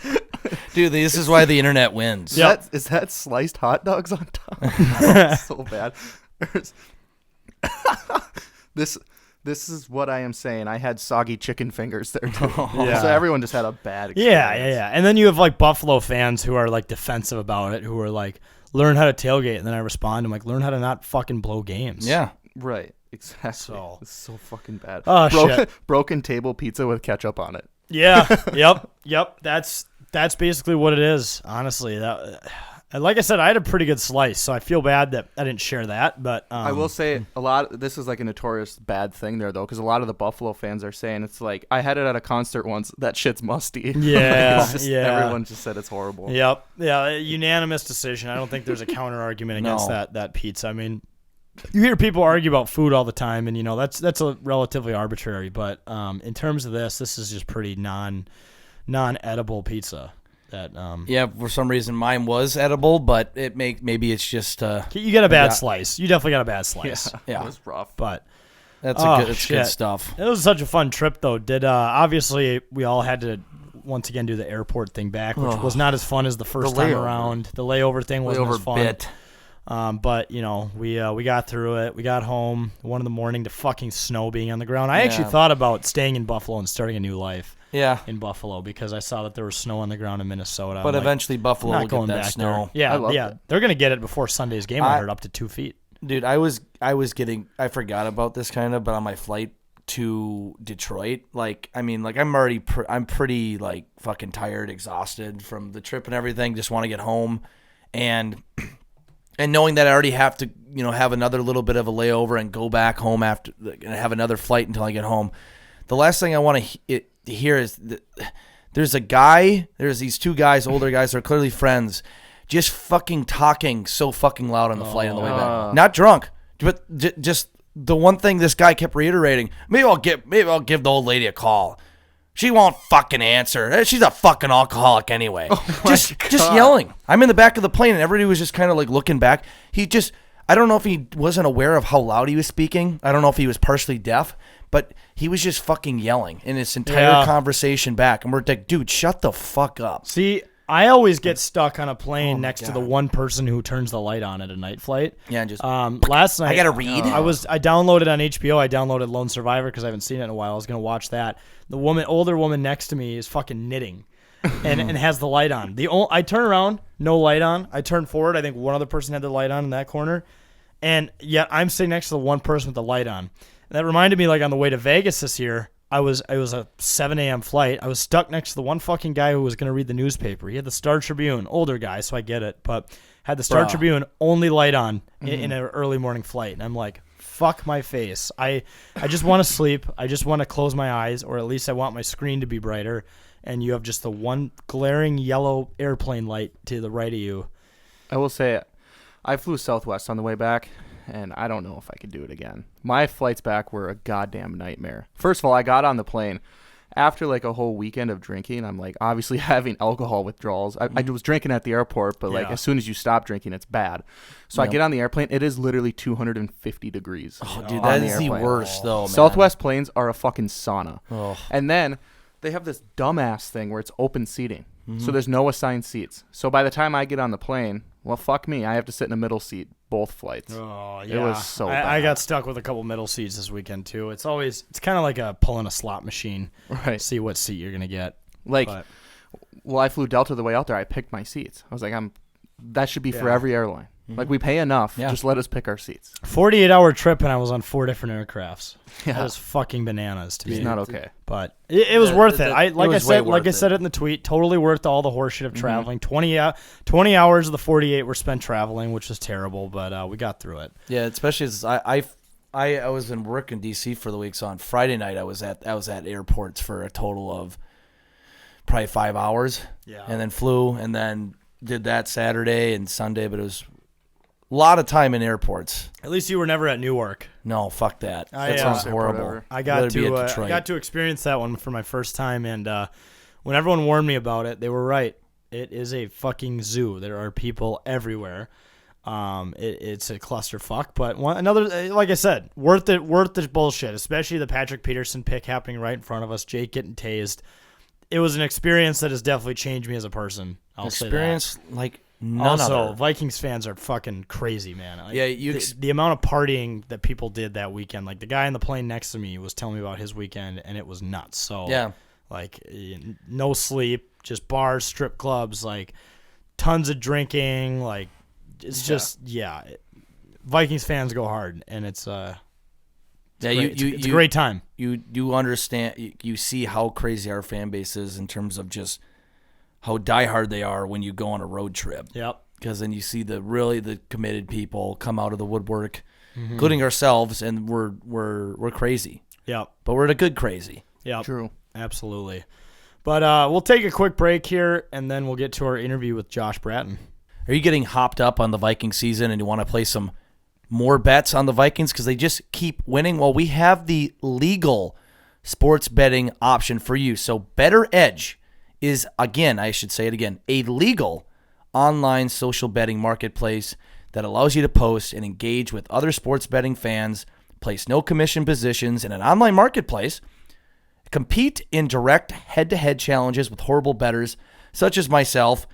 Dude, this is why the internet wins. is that sliced hot dogs on top? It's so bad. This is what I am saying. I had soggy chicken fingers there too. Yeah. So everyone just had a bad experience. Yeah. And then you have like Buffalo fans who are like defensive about it, who are like, learn how to tailgate. And then I respond, I'm like, learn how to not fucking blow games. Yeah. Right. Exactly. So- It's so fucking bad. Oh, shit. Broken table pizza with ketchup on it. Yeah. Yep. That's basically what it is. Honestly, and like I said, I had a pretty good slice, so I feel bad that I didn't share that. But I will say this is like a notorious bad thing there, though, because a lot of the Buffalo fans are saying it's like, I had it at a concert once. That shit's musty. Yeah, It's just, yeah. Everyone just said it's horrible. Yep. Yeah. Unanimous decision. I don't think there's a counter argument against No. that pizza. I mean, you hear people argue about food all the time, and that's a relatively arbitrary. But in terms of this is just pretty non-edible pizza. That Yeah, for some reason mine was edible, but maybe it's just you get a bad slice. You definitely got a bad slice. Yeah. It was rough. But that's good shit. stuff. It was such a fun trip, though. Obviously we all had to once again do the airport thing back, which was not as fun as the first time layover. around. The layover thing wasn't as fun. bit. But we got through it. We got home 1 a.m. to fucking snow being on the ground. I actually thought about staying in Buffalo and starting a new life Yeah. in Buffalo because I saw that there was snow on the ground in Minnesota. But I'm like, eventually Buffalo not will going get that back snow. there. I loved Yeah. it. They're gonna get it before Sunday's game. I heard up to 2 feet. Dude, I forgot about this kind of, but on my flight to Detroit, I'm pretty like fucking tired, exhausted from the trip and everything. Just want to get home, and knowing that I already have to, have another little bit of a layover and go back home after, and have another flight until I get home. The last thing I want to hear is there's these two guys, older guys, who are clearly friends, just fucking talking so fucking loud on the flight on the way back. Not drunk, but just the one thing this guy kept reiterating. Maybe I'll give the old lady a call. She won't fucking answer. She's a fucking alcoholic anyway. Just yelling. I'm in the back of the plane and everybody was just kind of like looking back. I don't know if he wasn't aware of how loud he was speaking. I don't know if he was partially deaf, but he was just fucking yelling in this entire conversation back. And we're like, dude, shut the fuck up. See, I always get stuck on a plane next to the one person who turns the light on at a night flight. Yeah, and just last night I gotta read. I downloaded on HBO. I downloaded Lone Survivor because I haven't seen it in a while. I was gonna watch that. The older woman next to me is fucking knitting, and has the light on. I turn around, no light on. I turn forward. I think one other person had the light on in that corner, and yet I'm sitting next to the one person with the light on. And that reminded me, like on the way to Vegas this year. It was a 7 a.m. flight. I was stuck next to the one fucking guy who was going to read the newspaper. He had the Star Tribune, older guy, so I get it, but had the Star Tribune only light on in an early morning flight. And I'm like, fuck my face. I just want to sleep. I just want to close my eyes, or at least I want my screen to be brighter. And you have just the one glaring yellow airplane light to the right of you. I will say, I flew Southwest on the way back, and I don't know if I could do it again. My flights back were a goddamn nightmare. First of all, I got on the plane. After like a whole weekend of drinking, I'm like obviously having alcohol withdrawals. I was drinking at the airport, but like as soon as you stop drinking, it's bad. So I get on the airplane. It is literally 250 degrees. Oh, dude, on that the is the airplane. worst, though, man. Southwest planes are a fucking sauna. Oh. And then they have this dumbass thing where it's open seating. So there's no assigned seats. So by the time I get on the plane, well, fuck me. I have to sit in a middle seat both flights. Oh It yeah, was so I bad. got stuck with a couple middle seats this weekend too. It's kind of like pulling a slot machine. Right. See what seat you're gonna get. Like, But- well, I flew Delta the way out there. I picked my seats. I was like, that should be for every airline. Like, we pay enough. Yeah. Just let us pick our seats. 48-hour trip and I was on 4 different aircrafts. Yeah. That was fucking bananas to me. It's not okay. But it was worth it. it was way worth I said it in the tweet, totally worth all the horseshit of traveling. 20 hours of the 48 were spent traveling, which was terrible, but we got through it. Yeah, especially as I was in work in DC for the week, so on Friday night I was at airports for a total of probably 5 hours. Yeah. And then flew and then did that Saturday and Sunday, but it was a lot of time in airports. At least you were never at Newark. No, fuck that. I, That sounds uh, horrible. whatever. I got Rather be at to Detroit. I got to experience that one for my first time, and when everyone warned me about it, they were right. It is a fucking zoo. There are people everywhere. It's a clusterfuck, but another, like I said, worth the bullshit. Especially the Patrick Peterson pick happening right in front of us, Jake getting tased. It was an experience that has definitely changed me as a person. I'll say that. Experience like none Also, other. Vikings fans are fucking crazy, man. Like, Yeah, the amount of partying that people did that weekend. Like the guy on the plane next to me was telling me about his weekend, and it was nuts. So Yeah. like no sleep, just bars, strip clubs, like tons of drinking. Like it's just Vikings fans go hard, and it's Yeah, it's a great time. You understand, you see how crazy our fan base is in terms of just how diehard they are when you go on a road trip. Yep. Because then you see the committed people come out of the woodwork, including ourselves, and we're crazy. Yep. But we're the good crazy. Yep. True. Absolutely. But we'll take a quick break here, and then we'll get to our interview with Josh Braaten. Are you getting hopped up on the Viking season and you want to play some more bets on the Vikings because they just keep winning? Well, we have the legal sports betting option for you. So Better Edge is, again, I should say it again, a legal online social betting marketplace that allows you to post and engage with other sports betting fans, place no commission positions in an online marketplace, compete in direct head-to-head challenges with horrible bettors such as myself,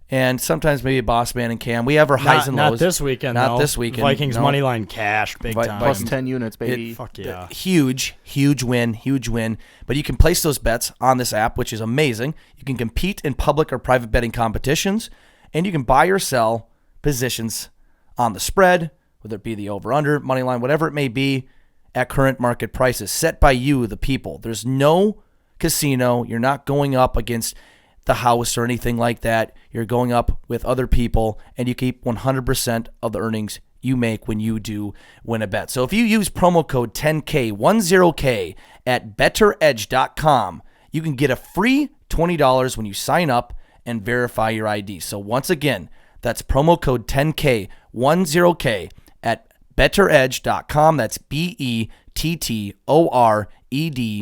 and sometimes maybe Bossman and Cam. We have our highs and lows. Not this weekend, Not though. this weekend. Vikings no. money line cashed big time. Plus 10 units, baby. Fuck yeah. Huge win. But you can place those bets on this app, which is amazing. You can compete in public or private betting competitions, and you can buy or sell positions on the spread, whether it be the over-under, money line, whatever it may be, at current market prices set by you, the people. There's no casino. You're not going up against the house or anything like that. You're going up with other people, and you keep 100% of the earnings you make when you do win a bet. So if you use promo code 10K, 10K at betteredge.com, you can get a free $20 when you sign up and verify your ID. So once again, that's promo code 10K, 10K at betteredge.com. That's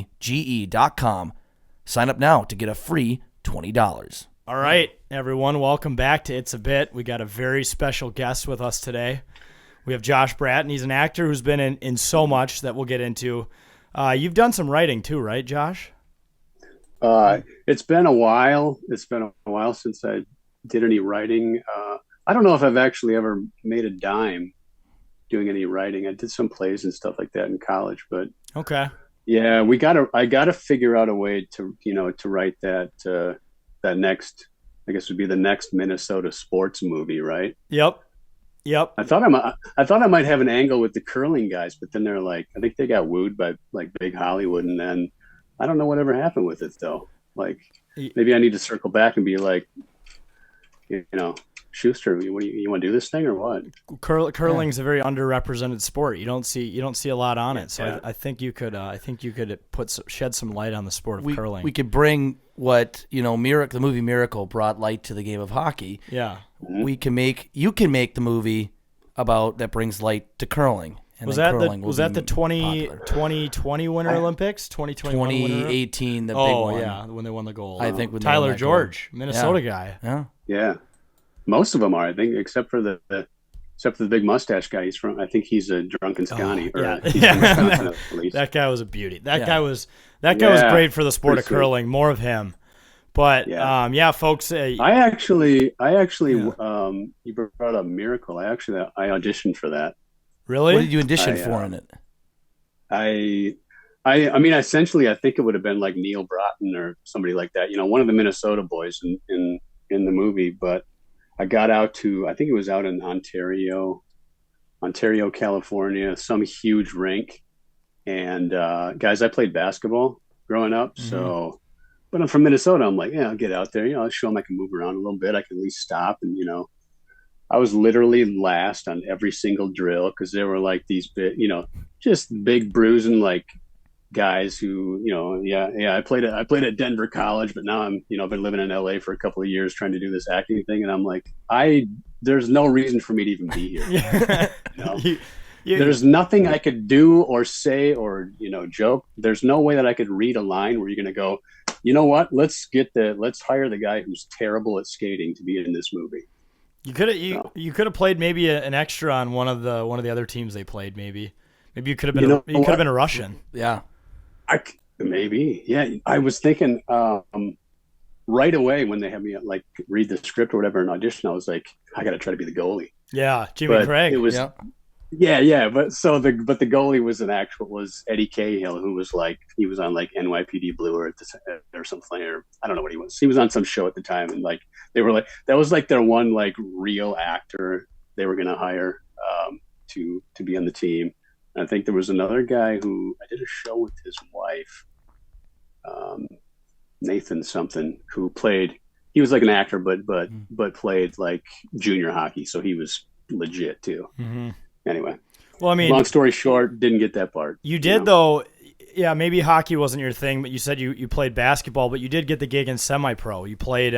bettoredge.com. Sign up now to get a free $20. All right, everyone, welcome back to It's a Bit. We got a very special guest with us today. We have Josh Braaten. He's an actor who's been in so much that we'll get into. You've done some writing too, right, Josh? It's been a while. It's been a while since I did any writing. I don't know if I've actually ever made a dime doing any writing. I did some plays and stuff like that in college, but Okay. yeah, I gotta figure out a way to write that next, I guess would be the next Minnesota sports movie, right? Yep. I thought I might have an angle with the curling guys, but then they're like, I think they got wooed by like big Hollywood, and then I don't know whatever happened with it though. Like maybe I need to circle back and be like, Schuster, you want to do this thing or what? Curling's a very underrepresented sport. You don't see a lot on it. So Yeah. I think you could shed some light on the sport of curling. We could bring what, the movie Miracle brought light to the game of hockey. Yeah. You can make the movie about that brings light to curling. And Was then that curling the will be 2020 Winter Olympics? 2021 Winter? 2018, the big Oh one. yeah, when they won the gold. I think when they Tyler won that George, gold. Minnesota guy. Yeah. Yeah, most of them are, I think, except for the big mustache guy. He's a drunken Scotty. Yeah. He's from Wisconsin, at least. That guy was a beauty. That Yeah. guy was great for the sport of Pretty sweet. curling. More of him. But Yeah. yeah, folks. I actually, Yeah. you brought up Miracle. I auditioned for that. Really? What did you audition for in it? I mean, essentially, I think it would have been like Neil Broughton or somebody like that. One of the Minnesota boys in the movie. But I got out to, I think it was out in Ontario, California, some huge rink. And guys, I played basketball growing up, so. But I'm from Minnesota. I'm like, yeah, I'll get out there. I'll show them I can move around a little bit. I can at least stop. And, I was literally last on every single drill because there were like these big, just big bruising like guys who, I played at Denver College, but now I'm, I've been living in LA for a couple of years trying to do this acting thing. And I'm like, there's no reason for me to even be here. There's nothing I could do or say or, joke. There's no way that I could read a line where you're going to go, you know what? Let's hire the guy who's terrible at skating to be in this movie. You could have played maybe an extra on one of the other teams they played. Maybe you could have been you could have been a Russian. Yeah, maybe. Yeah, I was thinking right away when they had me like read the script or whatever in audition. I was like, I got to try to be the goalie. Yeah, Jimmy Craig. It was. Yeah. But the goalie was Eddie Cahill, who was like, he was on like NYPD Blue or something, or I don't know what he was. He was on some show at the time. And like, they were like, that was like their one like real actor they were going to hire to be on the team. And I think there was another guy who I did a show with his wife, Nathan something, who he was like an actor, but played like junior hockey. So he was legit too. Mm-hmm. Anyway, well, I mean, long story short, didn't get that part. You did though. Yeah, maybe hockey wasn't your thing, but you said you played basketball, but you did get the gig in semi-pro. You played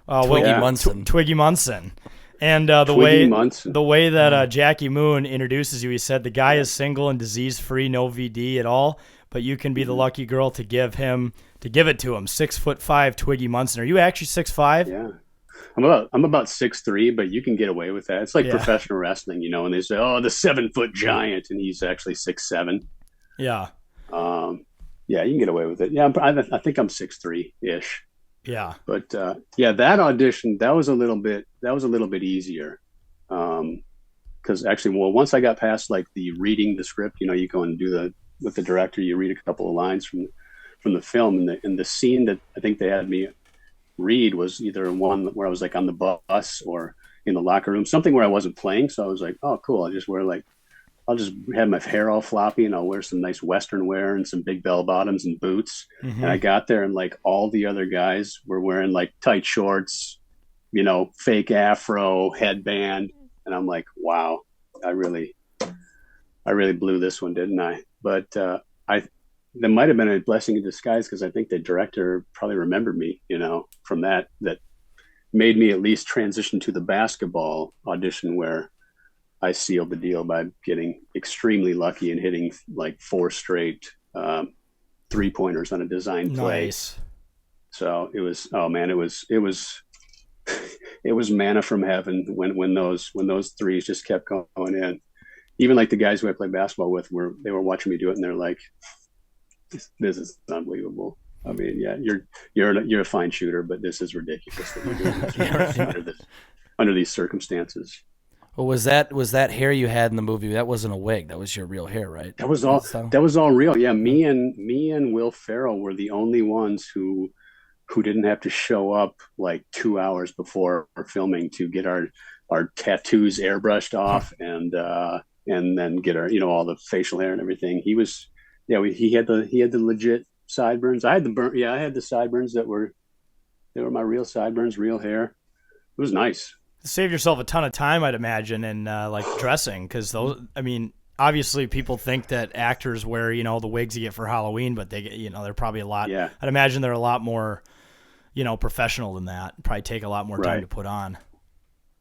Twiggy Munson. And the way that Jackie Moon introduces you, he said the guy is single and disease-free, no VD at all, but you can be the lucky girl to give it to him. 6'5" Twiggy Munson. Are you actually 6'5"? Yeah. I'm about 6'3", but you can get away with that. It's like professional wrestling, and they say, "Oh, the 7-foot giant," and he's actually 6'7". Yeah. Yeah, you can get away with it. Yeah, I think I'm 6'3" ish. Yeah. But that audition that was a little bit easier, because actually, once I got past like the reading the script, you go and do with the director, you read a couple of lines from the film, and the scene that I think they had me read was either one where I was like on the bus or in the locker room, something where I wasn't playing. So I was like, oh, cool. I'll just have my hair all floppy and I'll wear some nice Western wear and some big bell bottoms and boots. Mm-hmm. And I got there and like all the other guys were wearing like tight shorts, fake afro, headband. And I'm like, wow, I really blew this one, didn't I? But that might have been a blessing in disguise, because I think the director probably remembered me, from that made me at least transition to the basketball audition, where I sealed the deal by getting extremely lucky and hitting like 4 straight 3-pointers on a design play. Nice. So it was, it was manna from heaven when those threes just kept going in. Even like the guys who I played basketball with they were watching me do it, and they're like, this is unbelievable. I mean, yeah, you're a fine shooter, but this is ridiculous that you're doing this under these circumstances. Well, was that hair you had in the movie? That wasn't a wig. That was your real hair, right? That was all real. Yeah, me and Will Ferrell were the only ones who didn't have to show up like 2 hours before filming to get our tattoos airbrushed off and then get our all the facial hair and everything. He had the legit sideburns. I had the sideburns that were my real sideburns, real hair. It was nice. Saved yourself a ton of time, I'd imagine, in like dressing, because those. I mean, obviously, people think that actors wear the wigs you get for Halloween, but they get they're probably a lot. Yeah. I'd imagine they're a lot more professional than that. Probably take a lot more time to put on.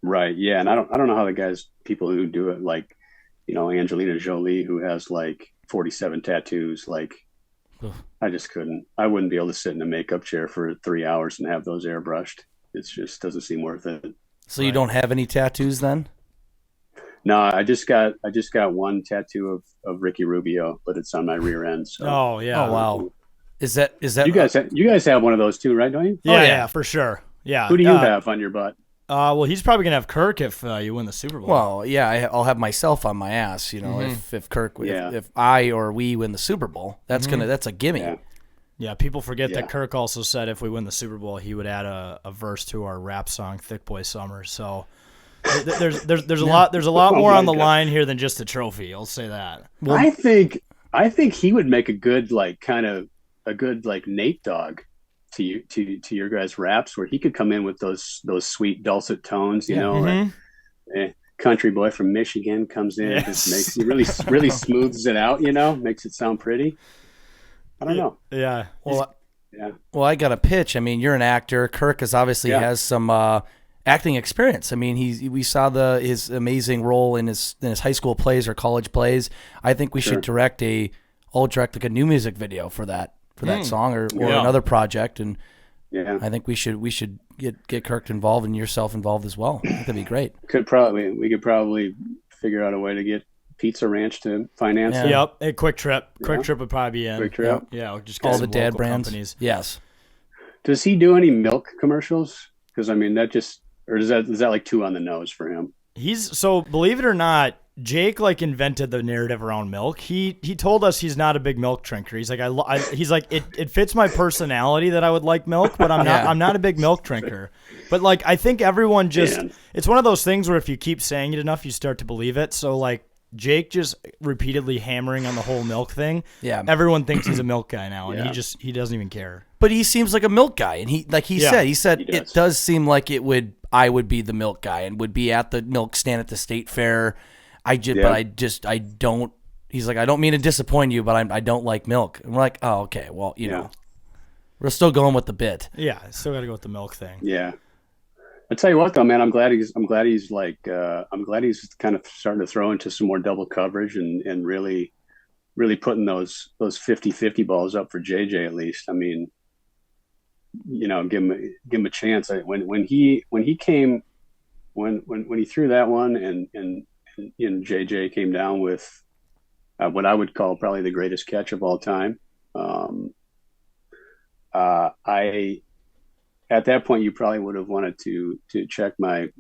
Right. Yeah, and I don't know how people who do it, like Angelina Jolie, who has like 47 tattoos, like. I just couldn't. I wouldn't be able to sit in a makeup chair for 3 hours and have those airbrushed. It just doesn't seem worth it. So you don't have any tattoos then? No, I just got one tattoo of Ricky Rubio, but it's on my rear end. So. Oh yeah! Oh wow! Is that You guys have one of those too, right? Don't you? Yeah, yeah. yeah, for sure. Yeah. Who do you have on your butt? Well, he's probably gonna have Kirk if you win the Super Bowl. Well, yeah, I'll have myself on my ass. If Kirk, if I or we win the Super Bowl, that's a gimme. Yeah. Yeah, people forget that Kirk also said if we win the Super Bowl, he would add a verse to our rap song "Thick Boy Summer." So there's a lot more on the line here than just a trophy. I'll say that. Well, I think he would make a good Nate Dogg to your guys' raps, where he could come in with those sweet dulcet tones, country boy from Michigan comes in and just makes he really smooths it out, makes it sound pretty. I don't know. Yeah. Well, I got a pitch. I mean, you're an actor. Kirk has some acting experience. I mean, we saw his amazing role in his high school plays or college plays. I think we should direct like a new music video for that song or another project, and I think we should get Kirk involved and yourself involved as well. I think that'd be great. We could probably figure out a way to get Pizza Ranch to finance it. Yep. A Quick Trip. Quick Trip would probably be in. Quick Trip. Yeah. Just get all some the dad local brands. companies. Yes. Does he do any milk commercials? Because I mean, is that like too on the nose for him? So believe it or not, Jake invented the narrative around milk. He told us he's not a big milk drinker. He's like it fits my personality that I would like milk, but I'm not a big milk drinker. But I think everyone it's one of those things where if you keep saying it enough, you start to believe it. So Jake just repeatedly hammering on the whole milk thing. Yeah. Everyone thinks he's a milk guy now, and he doesn't even care. But he seems like a milk guy, and he said it does seem like I would be the milk guy and would be at the milk stand at the state fair. I don't. He's like, I don't mean to disappoint you, but I don't like milk. And we're like, oh, okay, well, we're still going with the bit. Yeah, still got to go with the milk thing. Yeah. I tell you what, though, man, I'm glad he's kind of starting to throw into some more double coverage and really putting those 50-50 balls up for JJ at least. I mean, give him a chance. When he threw that one and JJ came down with what I would call probably the greatest catch of all time. At that point, you probably would have wanted to check my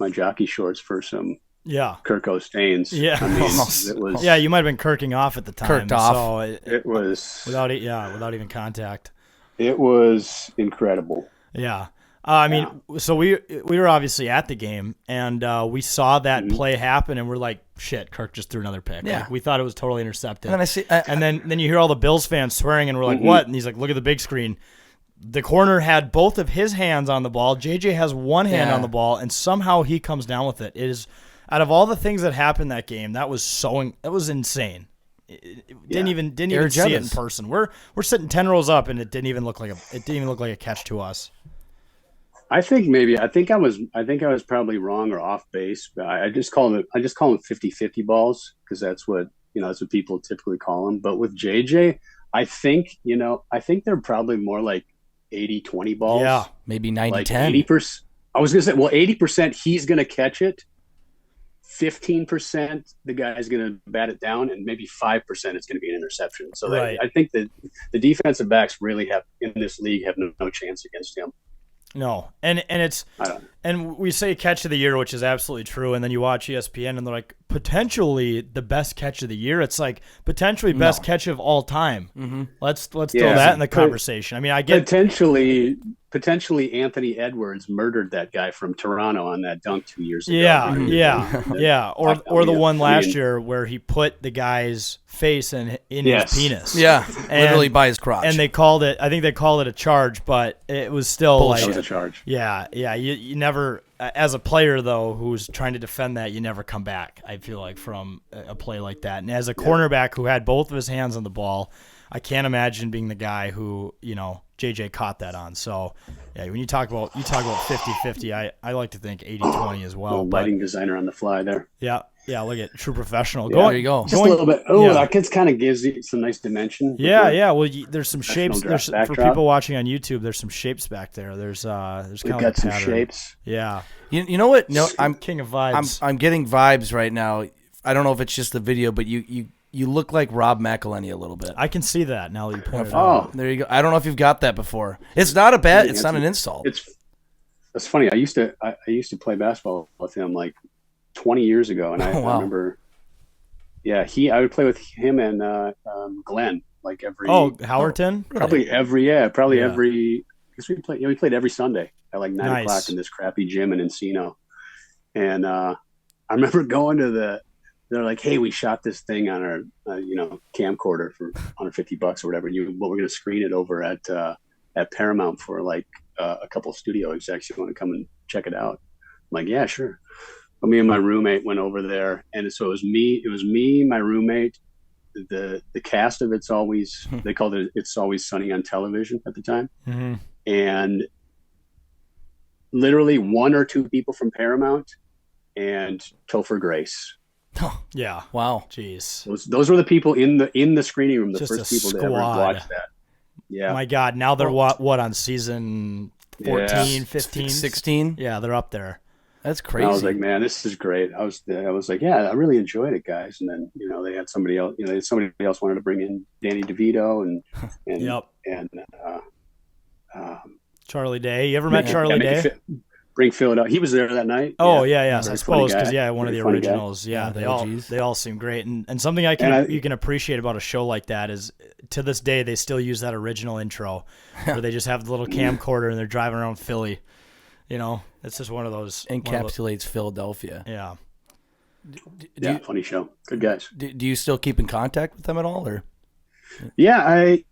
jockey shorts for some Kirko stains. Yeah, I mean, it was. Yeah, you might have been kirking off at the time. Kirked off. So it was without even contact. It was incredible. Yeah. I mean, so we were obviously at the game, and we saw that play happen, and we're like, shit, Kirk just threw another pick. Yeah. We thought it was totally intercepted. And then then you hear all the Bills fans swearing, and we're like, what? And he's like, look at the big screen. The corner had both of his hands on the ball. JJ has one hand on the ball, and somehow he comes down with it. It is, out of all the things that happened that game, that was insane. Didn't even see it in person. We're sitting 10 rows up, and it didn't even look like a catch to us. I think I was probably wrong or off base, but I just call them 50-50 balls because that's what people typically call them. But with JJ, I think they're probably more like 80-20 balls. Yeah, maybe 90-10. 80%. I was gonna say, 80% he's gonna catch it. 15% the guy's gonna bat it down, and maybe 5% it's gonna be an interception. So I think that the defensive backs really have in this league have no chance against him. No, and we say catch of the year, which is absolutely true, and then you watch ESPN and they're like potentially the best catch of the year. It's like potentially best catch of all time. Mm-hmm. Let's throw that in the conversation. I mean, I get potentially Anthony Edwards murdered that guy from Toronto on that dunk 2 years ago. Yeah. Or the one last year where he put the guy's face in his penis. Yeah, literally by his crotch. And I think they called it a charge, but it was still bullshit. That was a charge. Yeah. You never, as a player though, who's trying to defend that, you never come back. I feel like from a play like that. And as a cornerback who had both of his hands on the ball, I can't imagine being the guy who, JJ caught that on. So, when you talk about 50-50, I like to think 80-20 as well. Lighting designer on the fly there. Yeah, look at true professional. There you go. Just a little bit. Oh, that kid's kind of gives you some nice dimension. Yeah. Well, there's some shapes. For people watching on YouTube, there's some shapes back there. There's we've got some shapes. Yeah. You know what? No, I'm king of vibes. I'm getting vibes right now. I don't know if it's just the video, but you You look like Rob McElhenney a little bit. I can see that now that you pointed it Oh, out. There you go. I don't know if you've got that before. It's not a bad. It's not an insult. That's funny. I used to play basketball with him like 20 years ago, and I remember. Yeah, I would play with him and Glenn like every. Oh, Howerton. Probably every. Because we played every Sunday at like 9 o'clock in this crappy gym in Encino, and I remember going to they're like, hey, we shot this thing on our camcorder for $150 or whatever. We're going to screen it over at Paramount for like a couple of studio execs. You want to come and check it out? I'm like, yeah, sure. But me and my roommate went over there, and so it was me, my roommate, the cast of It's Always, they called it It's Always Sunny on Television at the time, and literally one or two people from Paramount and Topher Grace. Oh, yeah. Wow. Jeez. Those were the people in the screening room. The Just first people squad. to ever watch that. Yeah. My God. Now they're what on season 14, 15, 16? Yeah, they're up there. That's crazy. I was like, man, this is great. I was like, yeah, I really enjoyed it, guys. And then they had somebody else. Somebody else wanted to bring in Danny DeVito and yep. and Charlie Day. You ever met Charlie Day? Bring Phil out. He was there that night. Oh yeah. I Very suppose funny because guy. one of the Very funny originals. guy. Yeah, they all seem great. And something you can appreciate about a show like that is to this day they still use that original intro where they just have the little camcorder and they're driving around Philly. It's just one of those encapsulates Philadelphia. Yeah. Funny show. Good guys. Do you still keep in contact with them at all, or? Yeah, I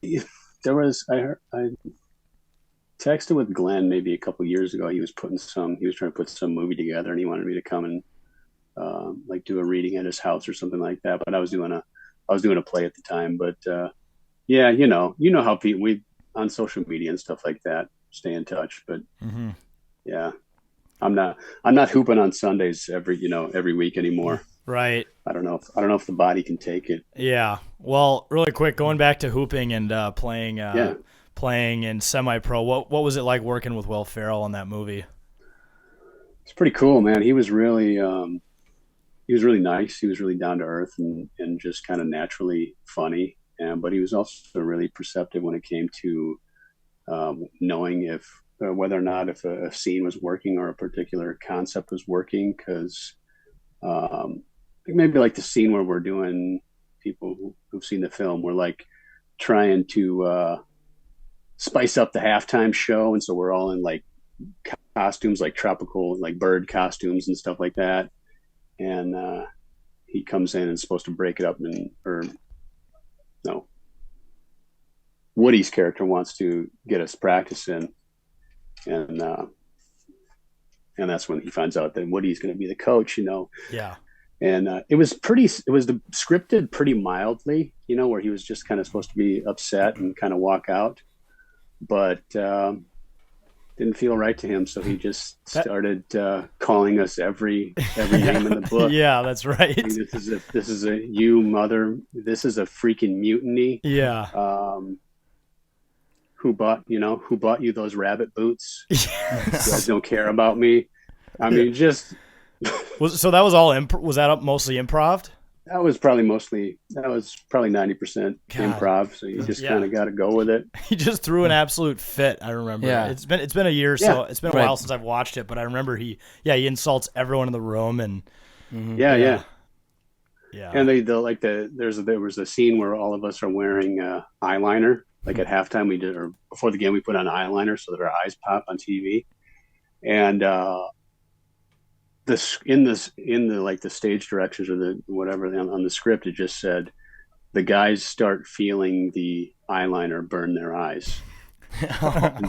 texted with Glenn maybe a couple of years ago. He was trying to put some movie together, and he wanted me to come and like do a reading at his house or something like that. But I was doing a play at the time. But yeah, how people we on social media and stuff like that stay in touch. But yeah, I'm not hooping on Sundays every week anymore. Right. I don't know if the body can take it. Yeah. Well, really quick, going back to hooping and playing in semi-pro, what was it like working with Will Ferrell in that movie? It's pretty cool, man. He was really nice. He was really down to earth and just kind of naturally funny. But he was also really perceptive when it came to knowing whether or not if a scene was working or a particular concept was working. Because maybe like the scene where we're doing, people who've seen the film, we're like trying to spice up the halftime show, and so we're all in like costumes, like tropical, like bird costumes and stuff like that. And he comes in and is supposed to break it up, Woody's character wants to get us practice in, and that's when he finds out that Woody's going to be the coach. Yeah. And it was scripted pretty mildly, where he was just kind of supposed to be upset and kind of walk out. But didn't feel right to him, so he just started calling us every name in the book. Yeah, that's right. This is a you mother. This is a freaking mutiny. Yeah. Who bought you those rabbit boots? You guys don't care about me. I mean, just. So that was all was that mostly improv? That was probably 90% improv. So you just kind of got to go with it. He just threw an absolute fit. I remember. Yeah. It's been a year, so it's been a while since I've watched it. But I remember he insults everyone in the room and. Yeah. And there was a scene where all of us are wearing eyeliner. Like at halftime or before the game, we put on eyeliner so that our eyes pop on TV. And in the stage directions or the whatever on the script, it just said the guys start feeling the eyeliner burn their eyes.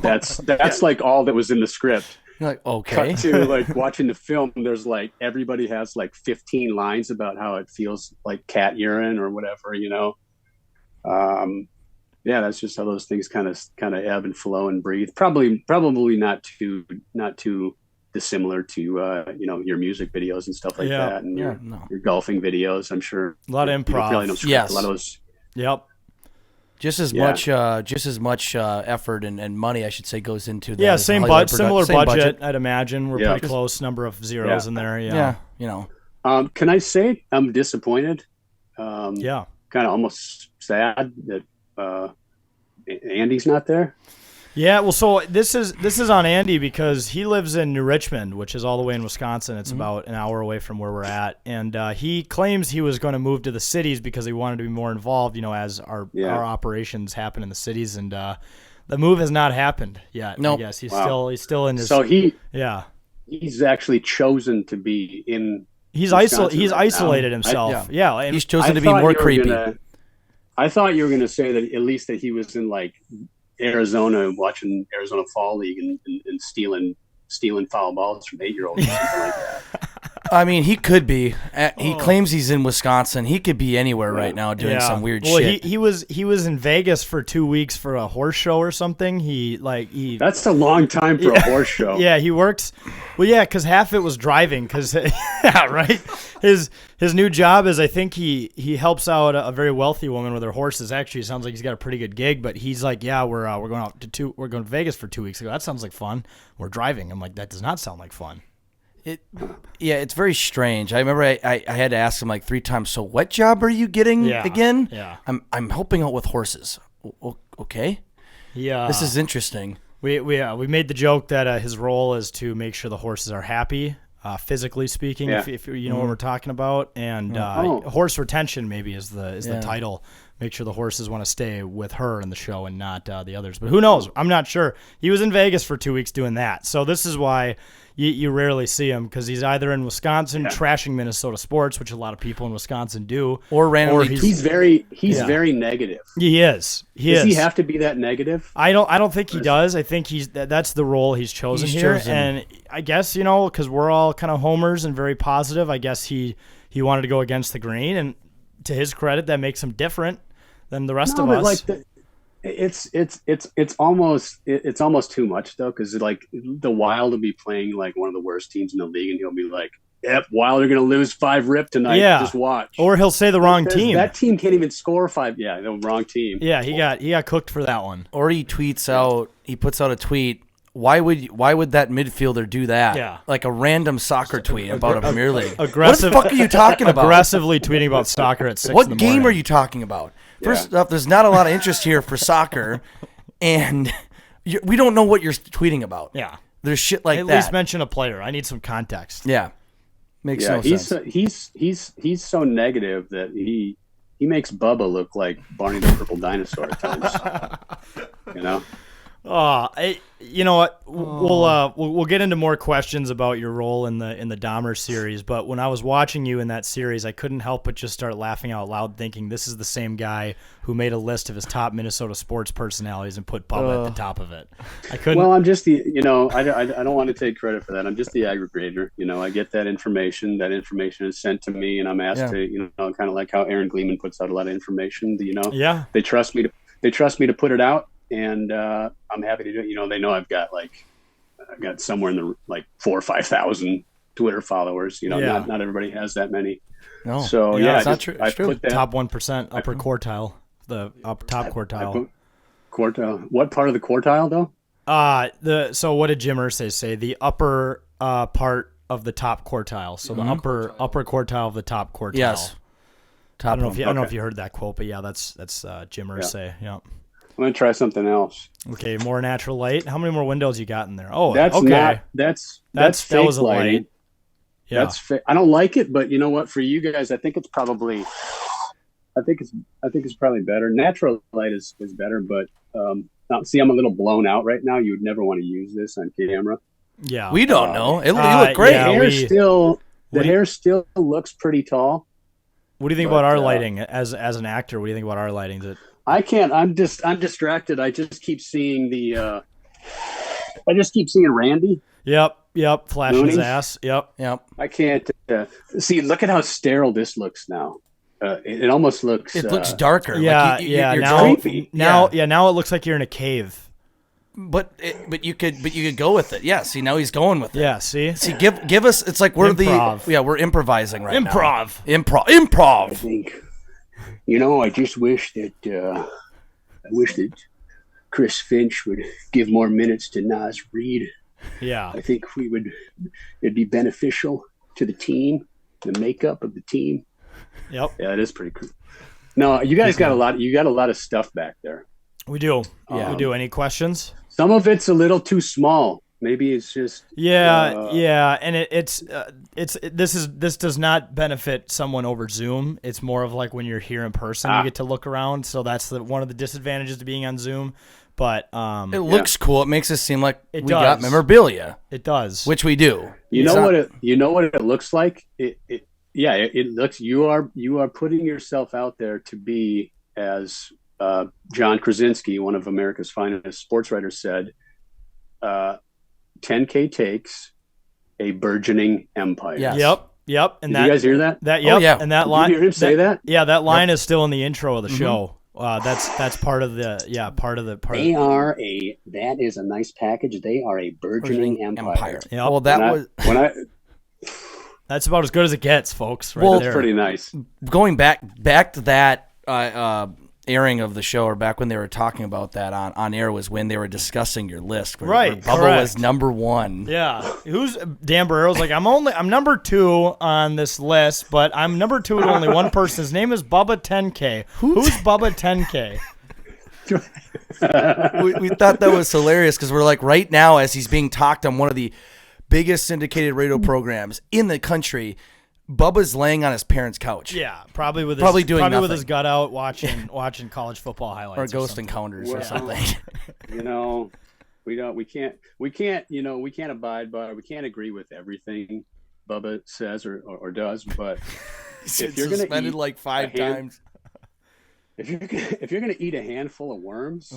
That's like all that was in the script. You're like, okay. Cut to like watching the film. There's like everybody has like 15 lines about how it feels like cat urine or whatever. Yeah, that's just how those things kind of ebb and flow and breathe. Probably not too dissimilar to your music videos and stuff like that, and your golfing videos. I'm sure a lot of improv. Probably don't script a lot of those. Yep. Just as much effort and money, I should say, goes into the similar budget. I'd imagine we're pretty close number of zeros in there. Yeah. Can I say I'm disappointed? kind of almost sad that Andy's not there. Yeah, well, so this is on Andy because he lives in New Richmond, which is all the way in Wisconsin. It's about an hour away from where we're at, and he claims he was going to move to the cities because he wanted to be more involved, as our operations happen in the cities, and the move has not happened yet. Nope. I guess he's still in his. So yeah, he's actually chosen to be in. He's Wisconsin he's right isolated now. himself. And he's chosen to be more creepy. I thought you were going to say that at least that he was in like Arizona watching Arizona Fall League and stealing foul balls from 8-year-olds or something like that. I mean, he could be. He claims he's in Wisconsin. He could be anywhere right now doing some weird shit. He was in Vegas for 2 weeks for a horse show or something. That's a long time for a horse show. Yeah, he works. Well, yeah, because half it was driving. Because right. His new job is I think he helps out a very wealthy woman with her horses. Actually, it sounds like he's got a pretty good gig. But he's like, yeah, we're going we're going to Vegas for 2 weeks. I go, that sounds like fun. We're driving. I'm like, that does not sound like fun. It's very strange. I remember I had to ask him like 3 times. So what job are you getting again? Yeah, I'm helping out with horses. Okay. Yeah, this is interesting. We made the joke that his role is to make sure the horses are happy, physically speaking. Yeah. If you know what we're talking about, and horse retention maybe is the title. Make sure the horses want to stay with her in the show and not the others. But who knows? I'm not sure. He was in Vegas for 2 weeks doing that. So this is why you rarely see him, because he's either in Wisconsin trashing Minnesota sports, which a lot of people in Wisconsin do, or randomly. He's very negative. He is. Does he have to be that negative? I don't think he does. I think that's the role he's chosen here. And I guess, because we're all kind of homers and very positive, I guess he wanted to go against the grain, and to his credit, that makes him different than the rest of us. It's almost too much though, because like the Wild will be playing like one of the worst teams in the league, and he'll be like, "Yep, Wild are going to lose 5-rip tonight. Just watch." Or he'll say the wrong team. That team can't even score 5. Yeah, the wrong team. Yeah, he got cooked for that one. Or he puts out a tweet. Why would that midfielder do that? Yeah. Like a random soccer tweet about a Premier League. Aggressive. What the fuck are you talking about? Aggressively tweeting about soccer at 6 in the morning. What game are you talking about? First off, there's not a lot of interest here for soccer, and we don't know what you're tweeting about. Yeah. There's shit like that. At least mention a player. I need some context. Yeah. Makes no sense. He's so negative that he makes Bubba look like Barney the Purple Dinosaur at times. You know what? We'll get into more questions about your role in the Dahmer series. But when I was watching you in that series, I couldn't help but just start laughing out loud, thinking this is the same guy who made a list of his top Minnesota sports personalities and put Bubba at the top of it. I couldn't. Well, I'm just the I don't want to take credit for that. I'm just the aggregator. I get that information. That information is sent to me, and I'm asked to kind of like how Aaron Gleeman puts out a lot of information. They trust me to put it out. And I'm happy to do it. They know I've got somewhere in the 4,000 or 5,000 Twitter followers. Not everybody has that many. No. So it's not true. It's true. Top 1%, upper quartile, the top quartile. Quartile. What part of the quartile though? So what did Jim Irsay say? The upper part of the top quartile. So the upper quartile of the top quartile. Yes. I don't know if you heard that quote, but yeah, that's Jim Irsay. Yeah. I'm gonna try something else. Okay, more natural light. How many more windows you got in there? Oh, that's okay. That's that was a light. Yeah. That's I don't like it, but you know what? For you guys, I think it's probably better. Natural light is better, but see, I'm a little blown out right now. You would never want to use this on camera. Yeah, we don't know. You look great. The hair still looks pretty tall. What do you think about our lighting as an actor? What do you think about our lighting? I can't. I'm distracted. I just keep seeing Randy. Yep. Flashing his ass. Yep. I can't see. Look at how sterile this looks now. It almost looks. It looks darker. Yeah. You're creepy. Now it looks like you're in a cave. But you could go with it. Yeah. See, now he's going with it. Yeah. See, give us. It's like we're we're improvising right now. Improv. I think. I just wish that Chris Finch would give more minutes to Naz Reid. Yeah. I think it'd be beneficial to the team, the makeup of the team. Yep. Yeah, it is pretty cool. No, you guys got a lot. You got a lot of stuff back there. We do. Yeah, we do. Any questions? Some of it's a little too small. Maybe it's just and this does not benefit someone over Zoom. It's more of like when you're here in person, you get to look around. So that's one of the disadvantages to being on Zoom. But it looks cool. It makes us seem like we does. got memorabilia. It does, which we do. You know what it looks like. It looks. You are putting yourself out there to be, as John Krasinski, one of America's finest sports writers, said. 10K takes a burgeoning empire. Yes. Yep. And Did you guys hear that? And that line. Did you hear him say that? Yeah, that line is still in the intro of the show. That's part of the That is a nice package. They are a burgeoning empire. Yeah. Well, that's about as good as it gets, folks. Right That's there. pretty nice. Going back to that airing of the show, or back when they were talking about that on air, was when they were discussing your list. Where Bubba was number 1. Yeah. Who's Dan Barrero's like, I'm number 2 on this list, but I'm number 2 to only one person. His name is Bubba 10K. Who's Bubba 10K? we thought that was hilarious because we're like, right now, as he's being talked on one of the biggest syndicated radio programs in the country, Bubba's laying on his parents' couch. Yeah, probably with his gut out, watching college football highlights or Ghost Encounters or something. We can't abide by, we can't agree with everything Bubba says or does, but if you're suspended like 5 times, if you're gonna eat a handful of worms,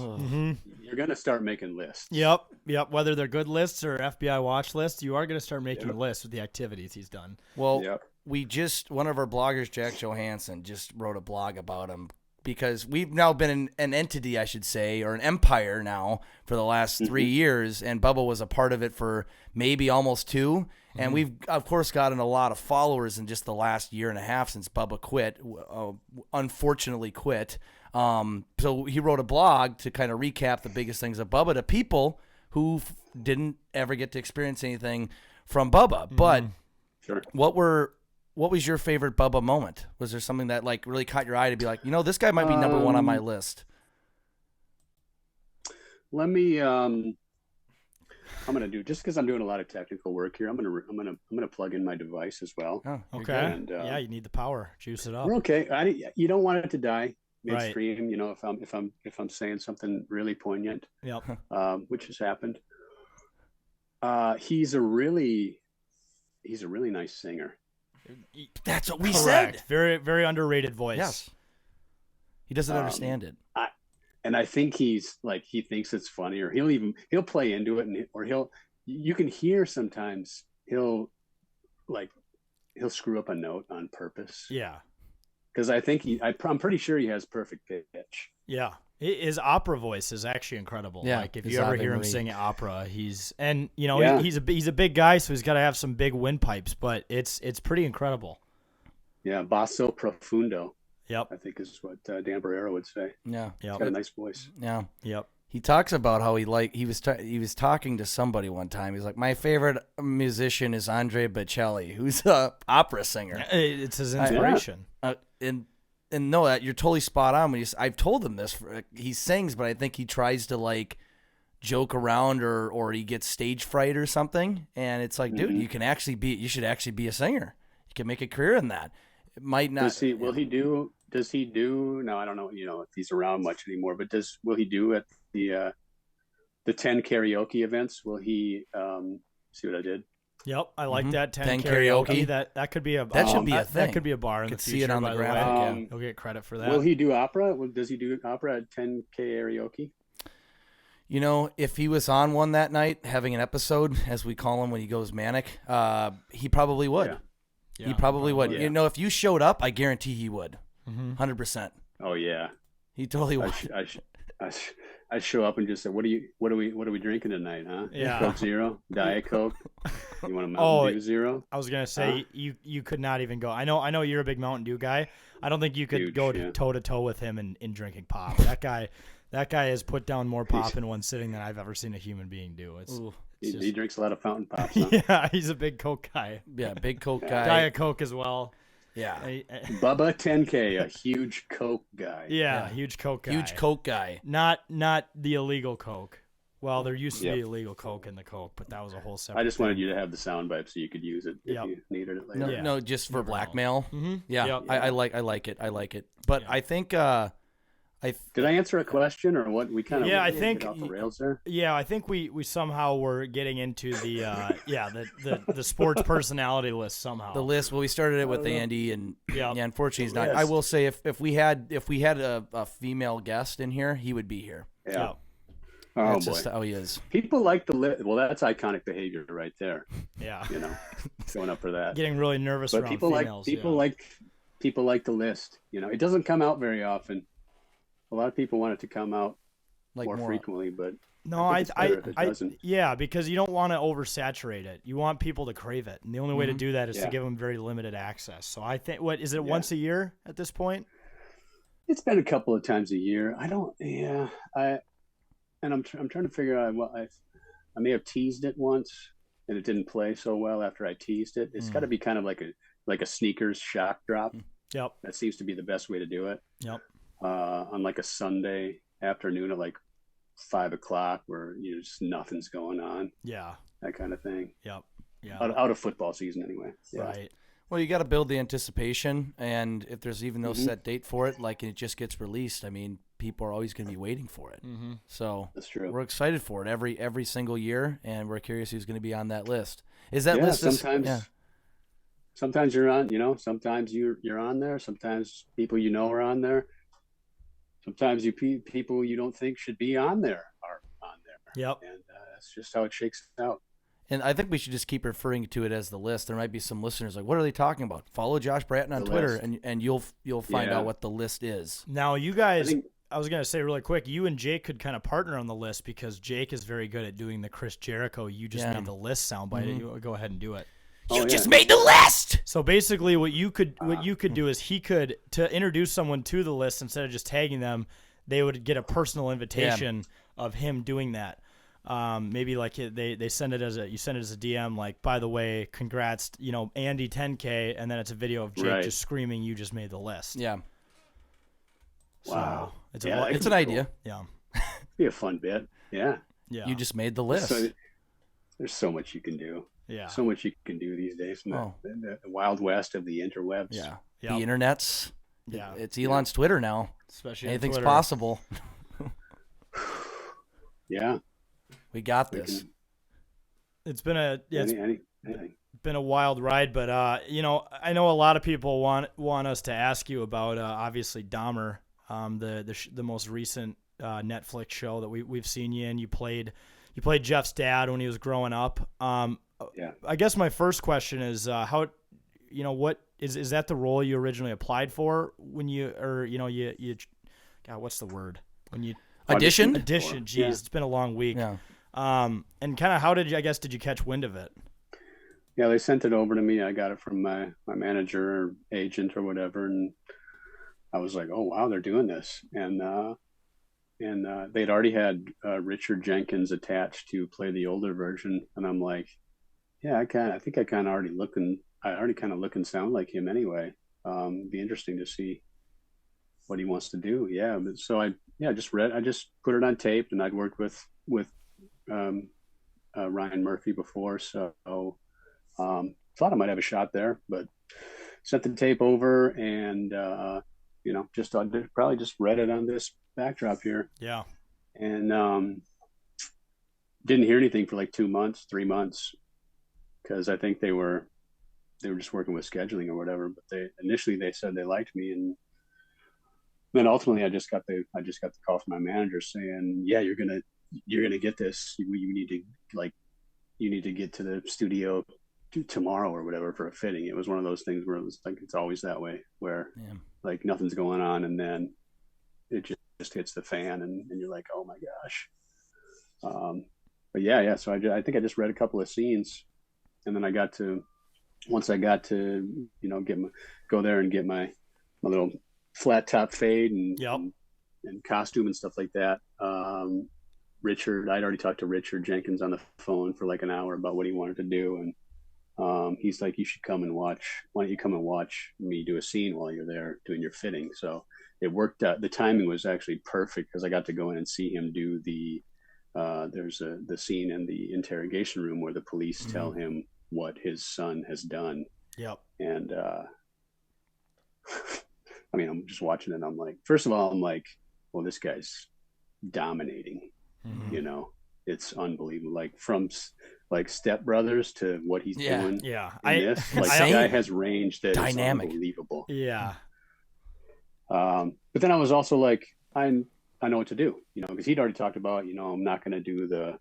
you're gonna start making lists. Yep. Whether they're good lists or FBI watch lists, you are gonna start making lists with the activities he's done. Well, one of our bloggers, Jack Johansson, just wrote a blog about him because we've now been an entity, I should say, or an empire now for the last 3 years, and Bubba was a part of it for maybe almost 2. And we've, of course, gotten a lot of followers in just the last year and a half since Bubba unfortunately quit. So he wrote a blog to kind of recap the biggest things of Bubba to people who didn't ever get to experience anything from Bubba. But what was your favorite Bubba moment? Was there something that like really caught your eye to be like, this guy might be number 1 on my list? Let me. I'm gonna do, just because I'm doing a lot of technical work here. I'm gonna plug in my device as well. Oh, okay. And, you need the power. Juice it up. We're okay. You don't want it to die midstream. Right. If I'm saying something really poignant. Yep. Which has happened. He's a really nice singer. That's what we said. Very, very underrated voice. Yes. He doesn't understand it. And I think he's like, he thinks it's funny, or he'll play into it, you can hear sometimes he'll screw up a note on purpose. Yeah. Because I think I'm pretty sure he has perfect pitch. Yeah. His opera voice is actually incredible. Yeah, like if you ever hear him sing opera, he's a big guy, so he's got to have some big windpipes, but it's pretty incredible. Yeah. Basso profundo. Yep. I think is what Dan Barrero would say. Yeah. He's got a nice voice. Yeah. Yep. He talks about how he was talking to somebody one time. He's like, my favorite musician is Andre Bocelli, who's a opera singer. It's his inspiration. And no, that you're totally spot on. I've told him this. He sings, but I think he tries to like joke around or he gets stage fright or something. And it's like, dude, you should actually be a singer. You can make a career in that. It might not. Does he do? No, I don't know. If he's around much anymore. But will he do at the 10 karaoke events? Will he? See what I did? Yep, I like that 10 karaoke. That could be that should be a thing. That could be a bar in the future. See it on the graphic. He'll get credit for that. Will he do opera? Does he do opera at 10 karaoke? If he was on one that night, having an episode, as we call him when he goes manic, he probably would. Yeah. Yeah, he probably would. Yeah. If you showed up, I guarantee he would. 100%. Oh yeah, he totally would. I show up and just say, "What are we drinking tonight, huh? Yeah, Coke Zero, Diet Coke. You want a Mountain Dew Zero?" I was gonna say you could not even go. I know you're a big Mountain Dew guy. I don't think you could go toe to toe with him in drinking pop. That guy has put down more pop in one sitting than I've ever seen a human being do. He drinks a lot of fountain pops. Huh? Yeah, he's a big Coke guy. Yeah, big Coke guy. Diet Coke as well. Yeah. Bubba 10K, a huge Coke guy. Yeah, huge Coke guy. Huge Coke guy. Not the illegal Coke. Well, there used to be illegal Coke in the Coke, but that was a whole separate I just thing. wanted you to have the soundbite so you could use it if you needed it later. No, just for blackmail. Mm-hmm. Yeah, Yep. I like it. But I think Did I answer a question or what? We kind of I think get off the rails there. Yeah, I think we somehow were getting into the the sports personality list somehow. the list. Well, we started it with Andy, and unfortunately, he's not. Yes. I will say if we had a female guest in here, he would be here. Yeah. Yep. Oh That's boy. just how he is. People like the list. Well, that's iconic behavior right there. Yeah. You know, going up for that. Getting really nervous But around people females. people like the list. You know, it doesn't come out very often. A lot of people want it to come out more frequently, but No, I think it's better if it doesn't. Yeah, because you don't want to oversaturate it. You want people to crave it, and the only way to do that is to Yeah. give them very limited access. So I think, what is it, once a year at this point? It's been a couple of times a year. I'm trying to figure out. Well, I may have teased it once, and it didn't play so well after I teased it. It's got to be kind of like a sneakers shock drop. Yep. That seems to be the best way to do it. Yep. On like a Sunday afternoon at like 5 o'clock, where just nothing's going on. Yeah. That kind of thing. Yep. Yeah. Out of football season, anyway. Yeah. Right. Well, you got to build the anticipation, and if there's even no set date for it, like it just gets released, I mean, people are always going to be waiting for it. Mm-hmm. So That's true. We're excited for it every single year, and we're curious who's going to be on that list. Is that Yeah, list? Sometimes you're on. Sometimes you're on there. Sometimes people are on there. Sometimes people you don't think should be on there are on there. Yep. And that's just how it shakes out. And I think we should just keep referring to it as the list. There might be some listeners like, what are they talking about? Follow Josh Braaten on Twitter, and you'll find out what the list is. Now, you guys, I was going to say really quick, you and Jake could kind of partner on the list because Jake is very good at doing the Chris Jericho. You just made the list soundbite. You go ahead and do it. You just made the list. So basically, what you could do is he could, to introduce someone to the list instead of just tagging them, they would get a personal invitation of him doing that. Maybe like they send it as you send it as a DM, like, by the way, congrats, Andy 10K, and then it's a video of Jake just screaming, "You just made the list." Yeah. Wow. So it's an idea. Yeah. Be a fun bit. Yeah. Yeah. You just made the list. There's so much you can do. Yeah. So much you can do these days. The Wild West of the interwebs. Yeah. Yep. The internet's. Yeah. It's Elon's Twitter now. Especially anything's Twitter. possible. Yeah. We got this. It's been Anything. been a wild ride, but I know a lot of people want us to ask you about obviously Dahmer, the most recent Netflix show that we've seen you in. You played Jeff's dad when he was growing up. I guess my first question is how, what is that the role you originally applied for when you God, what's the word when you Audition? Geez, It's been a long week. Yeah. And kind of how did you catch wind of it? Yeah, they sent it over to me. I got it from my manager or agent or whatever, and I was like, "Oh wow, they're doing this!" And they'd already had Richard Jenkins attached to play the older version, and I'm like, "Yeah, I think I kind of already look and sound like him anyway. Be interesting to see what he wants to do." Yeah, so I just put it on tape, and I'd worked with Ryan Murphy before, so thought I might have a shot there, but sent the tape over and probably just read it on this backdrop here. Yeah. And didn't hear anything for like 2 months, 3 months, because I think they were just working with scheduling or whatever. But they said they liked me, and then ultimately I just got the call from my manager saying, "Yeah, you're gonna get this. You need to get to the studio tomorrow or whatever for a fitting." It was one of those things where it was like, it's always that way, where like nothing's going on, and then it just hits the fan, and you're like, "Oh my gosh." But yeah. So I think I just read a couple of scenes, and then once I got to go there and get my little flat top fade and costume and stuff like that. I'd already talked to Richard Jenkins on the phone for like an hour about what he wanted to do, and he's like, you should come and watch. Why don't you come and watch me do a scene while you're there doing your fitting? So it worked out. The timing was actually perfect because I got to go in and see him do there's the scene in the interrogation room where the police tell him what his son has done. Yep. And I mean, I'm just watching it. And I'm like, first of all, I'm like, well, this guy's dominating. You know, it's unbelievable. Like from like Step Brothers to what he's doing. Yeah. Like the guy has range that Dynamic. is unbelievable. Yeah. But then I was also like, I know what to do, you know, because he'd already talked about, you know, I'm not going to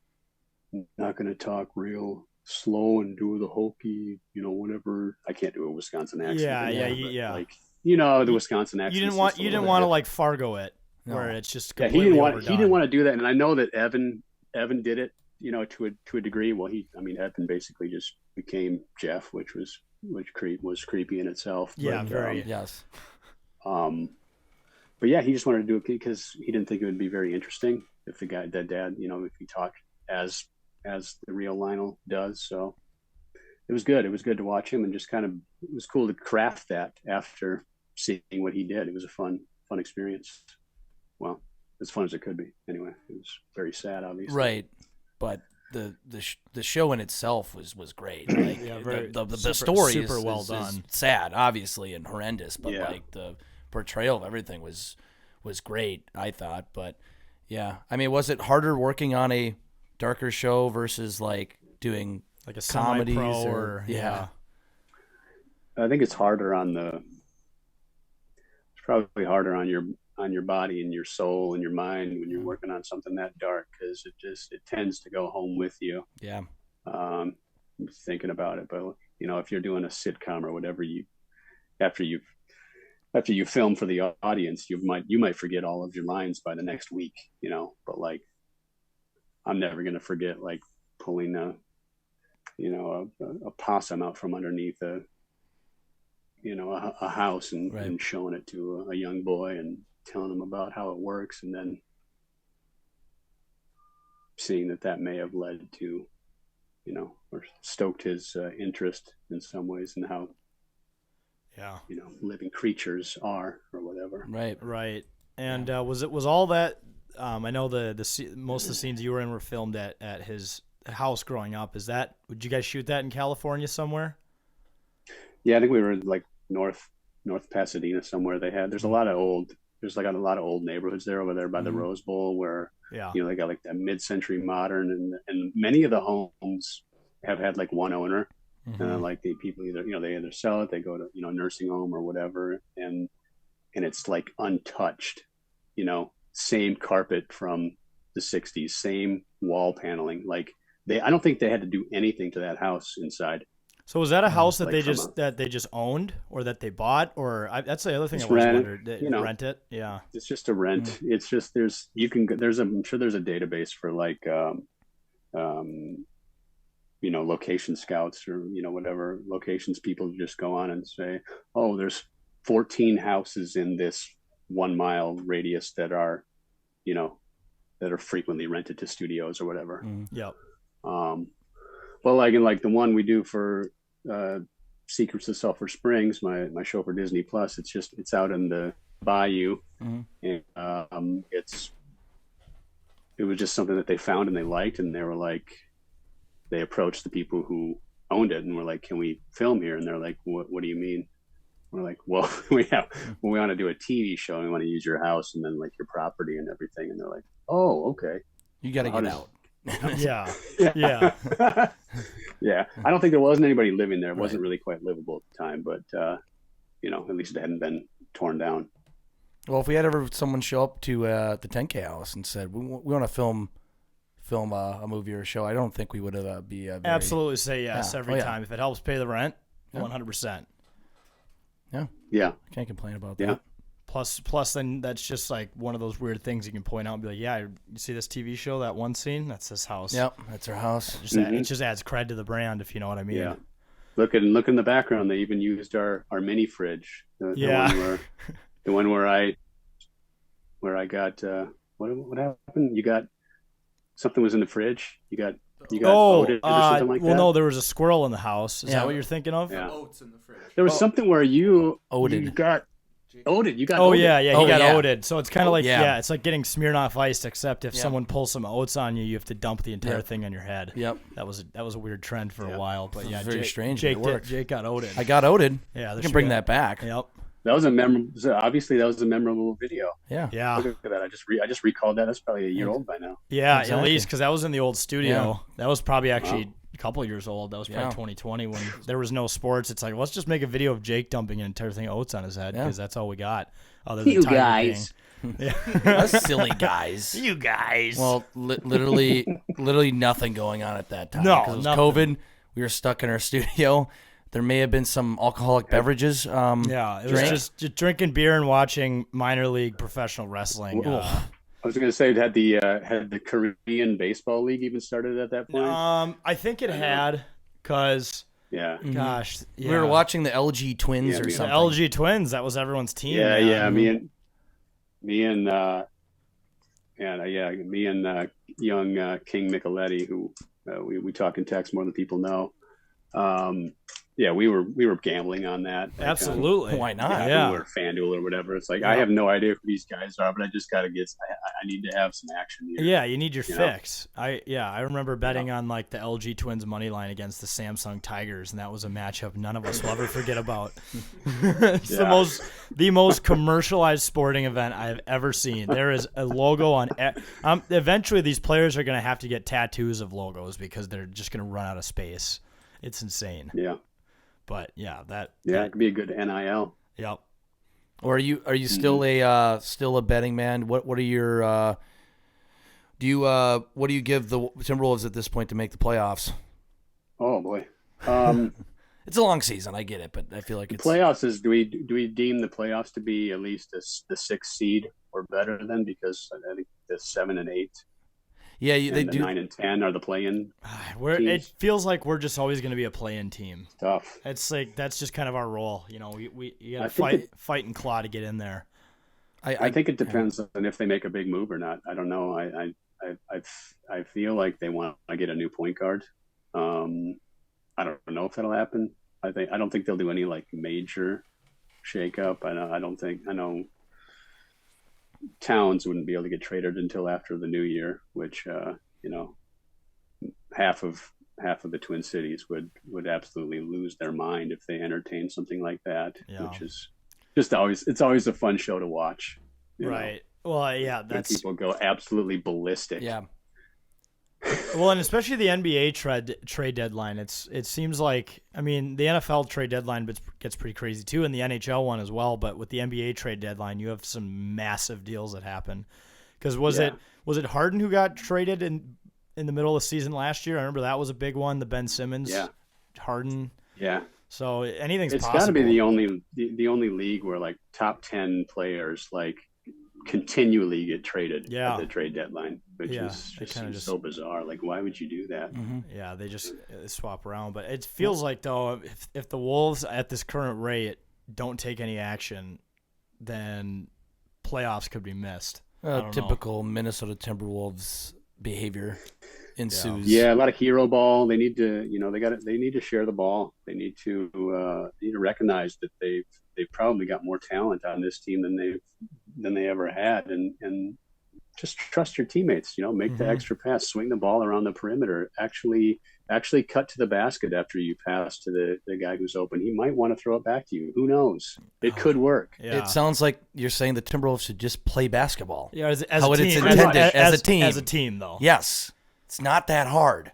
talk real slow and do the hokey, you know, whatever. I can't do a Wisconsin accent. Yeah. Like, you know, the Wisconsin accent. You didn't want to like Fargo it, where it's just he didn't want to do that, and I know that Evan did it, you know, to a degree. Well, Evan basically just became Jeff, which was creepy in itself. Yeah, but, yes. But yeah, he just wanted to do it because he didn't think it would be very interesting if the dad, you know, if he talked as the real Lionel does. So it was good. It was good to watch him, and just kind of, it was cool to craft that after seeing what he did. It was a fun experience. Well, as fun as it could be. Anyway, it was very sad, obviously. Right, but the show in itself was great. Like the story super is, well is done. sad, obviously, and horrendous, but Yeah. like the portrayal of everything was great, I thought. But yeah, I mean, was it harder working on a darker show versus like doing like a comedies semi-pro or yeah. I think it's harder it's probably harder on your body and your soul and your mind when you're working on something that dark, because it tends to go home with you. Yeah. Thinking about it. But you know, if you're doing a sitcom or whatever, after you film for the audience, you might forget all of your lines by the next week, you know. But like, I'm never gonna forget like pulling a possum out from underneath a house and showing it to a young boy and telling him about how it works, and then seeing that may have led to, you know, or stoked his interest in some ways in how, you know, living creatures are or whatever. Right. And was all that? I know most of the scenes you were in were filmed at his house growing up. Would you guys shoot that in California somewhere? Yeah, I think we were like North Pasadena somewhere. There's a lot of old neighborhoods there over there by the Rose Bowl where, you know, they got like that mid-century modern, and many of the homes have had like one owner. Like the people they either sell it, they go to, you know, nursing home or whatever, and it's like untouched, you know, same carpet from the 60s, same wall paneling. Like I don't think they had to do anything to that house inside. So was that a house that they just owned, or that they bought, or that's the other thing I always wondered. You know, rent it? Yeah, it's just a rent. It's just I'm sure there's a database for like you know, location scouts or, you know, whatever locations people just go on and say, oh, there's 14 houses in this 1 mile radius that are, you know, that are frequently rented to studios or whatever. Yep. Well, like in like the one we do for Secrets of Sulphur Springs, my show for Disney Plus, it's out in the bayou, and it was just something that they found and they liked, and they approached the people who owned it and were like, can we film here? And they're like, what do you mean? We're like, well, we want to do a TV show and we want to use your house and then like your property and everything. And they're like, oh, okay. You got to get out. Yeah. Yeah. I don't think there wasn't anybody living there. It wasn't really quite livable at the time, but you know, at least it hadn't been torn down. Well, if we had ever someone show up to the 10K house and said, we want to film a movie or a show, I don't think we would be absolutely say yes every time if it helps pay the rent. 100%. Yeah. Can't complain about that. Plus, then that's just like one of those weird things you can point out and be like, yeah, you see this TV show, that one scene? That's this house. Yep, that's our house. It just adds cred to the brand, if you know what I mean. Yeah. Look in the background. They even used our mini fridge. The one where I got what happened? You got something was in the fridge. You got You got oated or something like that? No, there was a squirrel in the house. Is that what you're thinking of? Yeah. Oats in the fridge. There was something where you Oated. got oated. You got Oh oated. yeah, he got yeah. oated. So it's kind of like yeah. it's like getting Smirnoff Iced, except if Yeah. someone pulls some oats on you, you have to dump the entire thing on your head. Yep. That was a weird trend for a while, but yeah, very strange, Jake but it worked. Jake got oated. I got oated. Yeah, I there can should bring be that back. Yep. That was a memorable. Obviously, that was a memorable video. Yeah. Yeah. Look at that. I just recalled that. That's probably a year old by now. Yeah, Exactly. at least because that was in the old studio. Yeah. That was probably actually a couple years old. That was probably Yeah. 2020 when there was no sports. It's like, let's just make a video of Jake dumping an entire thing of oats on his head because that's all we got. Other than You Tiger guys. King. Us silly guys. You guys. Well, literally nothing going on at that time. No, because it was nothing. COVID. We were stuck in our studio. There may have been some alcoholic beverages. Yeah, it was just drinking beer and watching minor league professional wrestling. I was going to say, had the Korean baseball league even started at that point? I think it had because Yeah. gosh, We were watching the LG Twins or the the something. LG Twins. That was everyone's team. Yeah, man. yeah. Me and young King Micheletti, who we talk in text more than people know. Yeah, we were gambling on that. Like, Absolutely. Why not? Yahoo or FanDuel or whatever. It's like I have no idea who these guys are, but I just got to get. I need to have some action here. Yeah, you need your You know? fix. I remember betting on like the LG Twins money line against the Samsung Tigers, and that was a matchup none of us will ever forget about. It's the most commercialized sporting event I have ever seen. There is a logo on. Eventually, these players are going to have to get tattoos of logos because they're just going to run out of space. It's insane. Yeah. But yeah, it could be a good NIL. Yep. Or are you still a betting man? What are your what do you give the Timberwolves at this point to make the playoffs? Oh boy. It's a long season, I get it, but I feel like it's Playoffs is do we deem the playoffs to be at least the 6th seed or better than, because I think the 7 and 8 yeah, and they the do. 9 and 10 are the play-in. It teams. feels like we're just always going to be a play-in team. Tough. It's like that's just kind of our role. You know, you got I to think fight and claw to get in there. I think it depends on if they make a big move or not. I don't know. I feel like they want to get a new point guard. I don't know if that'll happen. I don't think they'll do any like major shakeup. I know Towns wouldn't be able to get traded until after the new year, which half of the Twin Cities would absolutely lose their mind if they entertain something like that. Yeah. Which is just always a fun show to watch. you know, Right. Well, yeah, when that's people go absolutely ballistic. Yeah. well, and especially the NBA trade deadline. It seems like, I mean, the NFL trade deadline gets pretty crazy too, and the NHL one as well. But with the NBA trade deadline, you have some massive deals that happen. Because was it Harden who got traded in the middle of the season last year? I remember that was a big one. The Ben Simmons, Harden. Yeah. So anything's It's possible. got to be the only league where like top 10 players like continually get traded at the trade deadline, which is just seems so bizarre. Like, why would you do that? Yeah, they just swap around. But it feels like, though, if the Wolves at this current rate don't take any action, then playoffs could be missed. Typical Minnesota Timberwolves behavior ensues. Yeah, a lot of hero ball. They need to, they need to share the ball. They need to recognize that they've probably got more talent on this team than they ever had, and just trust your teammates. Make the extra pass, swing the ball around the perimeter, actually cut to the basket after you pass to the guy who's open. He might want to throw it back to you. Who knows? It could work. Yeah. It sounds like you're saying the Timberwolves should just play basketball. Yeah, as How a it's team. intended as a team. As a team, though. Yes. It's not that hard.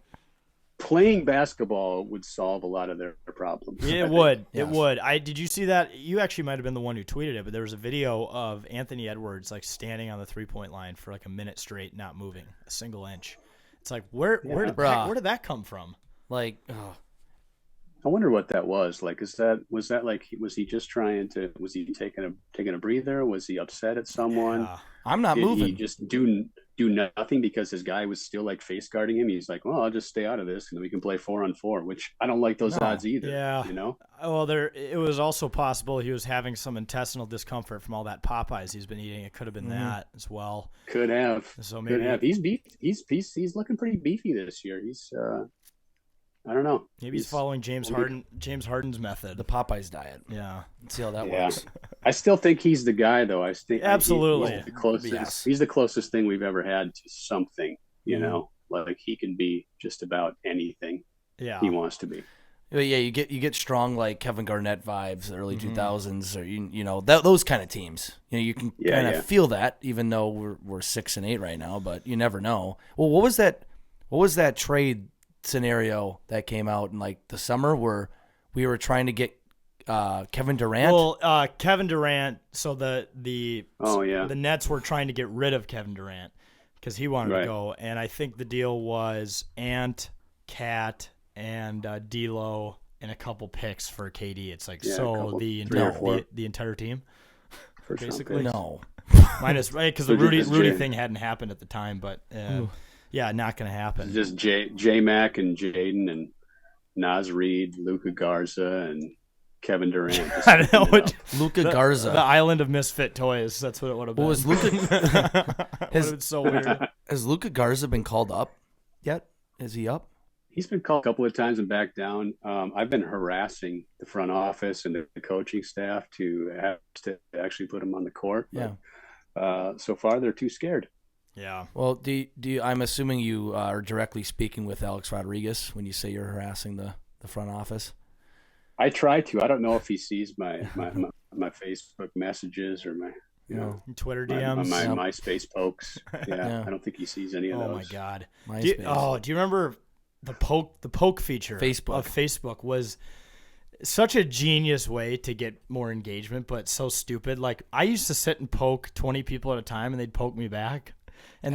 Playing basketball would solve a lot of their problems. Yeah, it would. Yes. It would. Did you see that? You actually might have been the one who tweeted it, but there was a video of Anthony Edwards like standing on the 3-point line for like a minute straight, not moving a single inch. It's like where did that come from? Like, I wonder what that was. Like, was he just trying to? Was he taking a breather? Was he upset at someone? I'm not moving. Did he just do do nothing because his guy was still like face guarding him. He's like, well, I'll just stay out of this and we can play 4-on-4, which I don't like those odds either. Yeah. You know? Well, it was also possible he was having some intestinal discomfort from all that Popeyes he's been eating. It could have been that as well. Could have. So maybe Could have. He's looking pretty beefy this year. He's I don't know. Maybe he's following James Harden's method. The Popeyes diet. Yeah. Let's see how that works. I still think he's the guy, though. I think absolutely he's the closest. Yes. He's the closest thing we've ever had to something. You know, like he can be just about anything. Yeah. He wants to be. But yeah, you get strong like Kevin Garnett vibes, early 2000s, or you know those kind of teams. You know, you can kind of feel that, even though we're 6-8 right now, but you never know. Well, what was that trade scenario that came out in like the summer where we were trying to get Kevin Durant? Well, Kevin Durant. So the Nets were trying to get rid of Kevin Durant because he wanted to go, and I think the deal was Ant, Cat, and D'Lo and a couple picks for KD. It's like the entire team, for basically. No, minus because the Rudy thing hadn't happened at the time, but not going to happen. Just J Mac and Jaden and Naz Reid, Luka Garza, and Kevin Durant. I don't know what Luka Garza, the island of misfit toys. That's what it would have been. What was Luka? It's so weird. Has Luka Garza been called up yet? Is he up? He's been called a couple of times and back down. I've been harassing the front office and the coaching staff to have to actually put him on the court. But, so far, they're too scared. Yeah. Well, do you, I'm assuming you are directly speaking with Alex Rodriguez when you say you're harassing the front office? I try to. I don't know if he sees my Facebook messages or my Twitter DMs, my MySpace pokes. Yeah, I don't think he sees any of those. Oh my God. MySpace. Do you remember the poke feature of Facebook was such a genius way to get more engagement, but so stupid. Like I used to sit and poke 20 people at a time, and they'd poke me back. And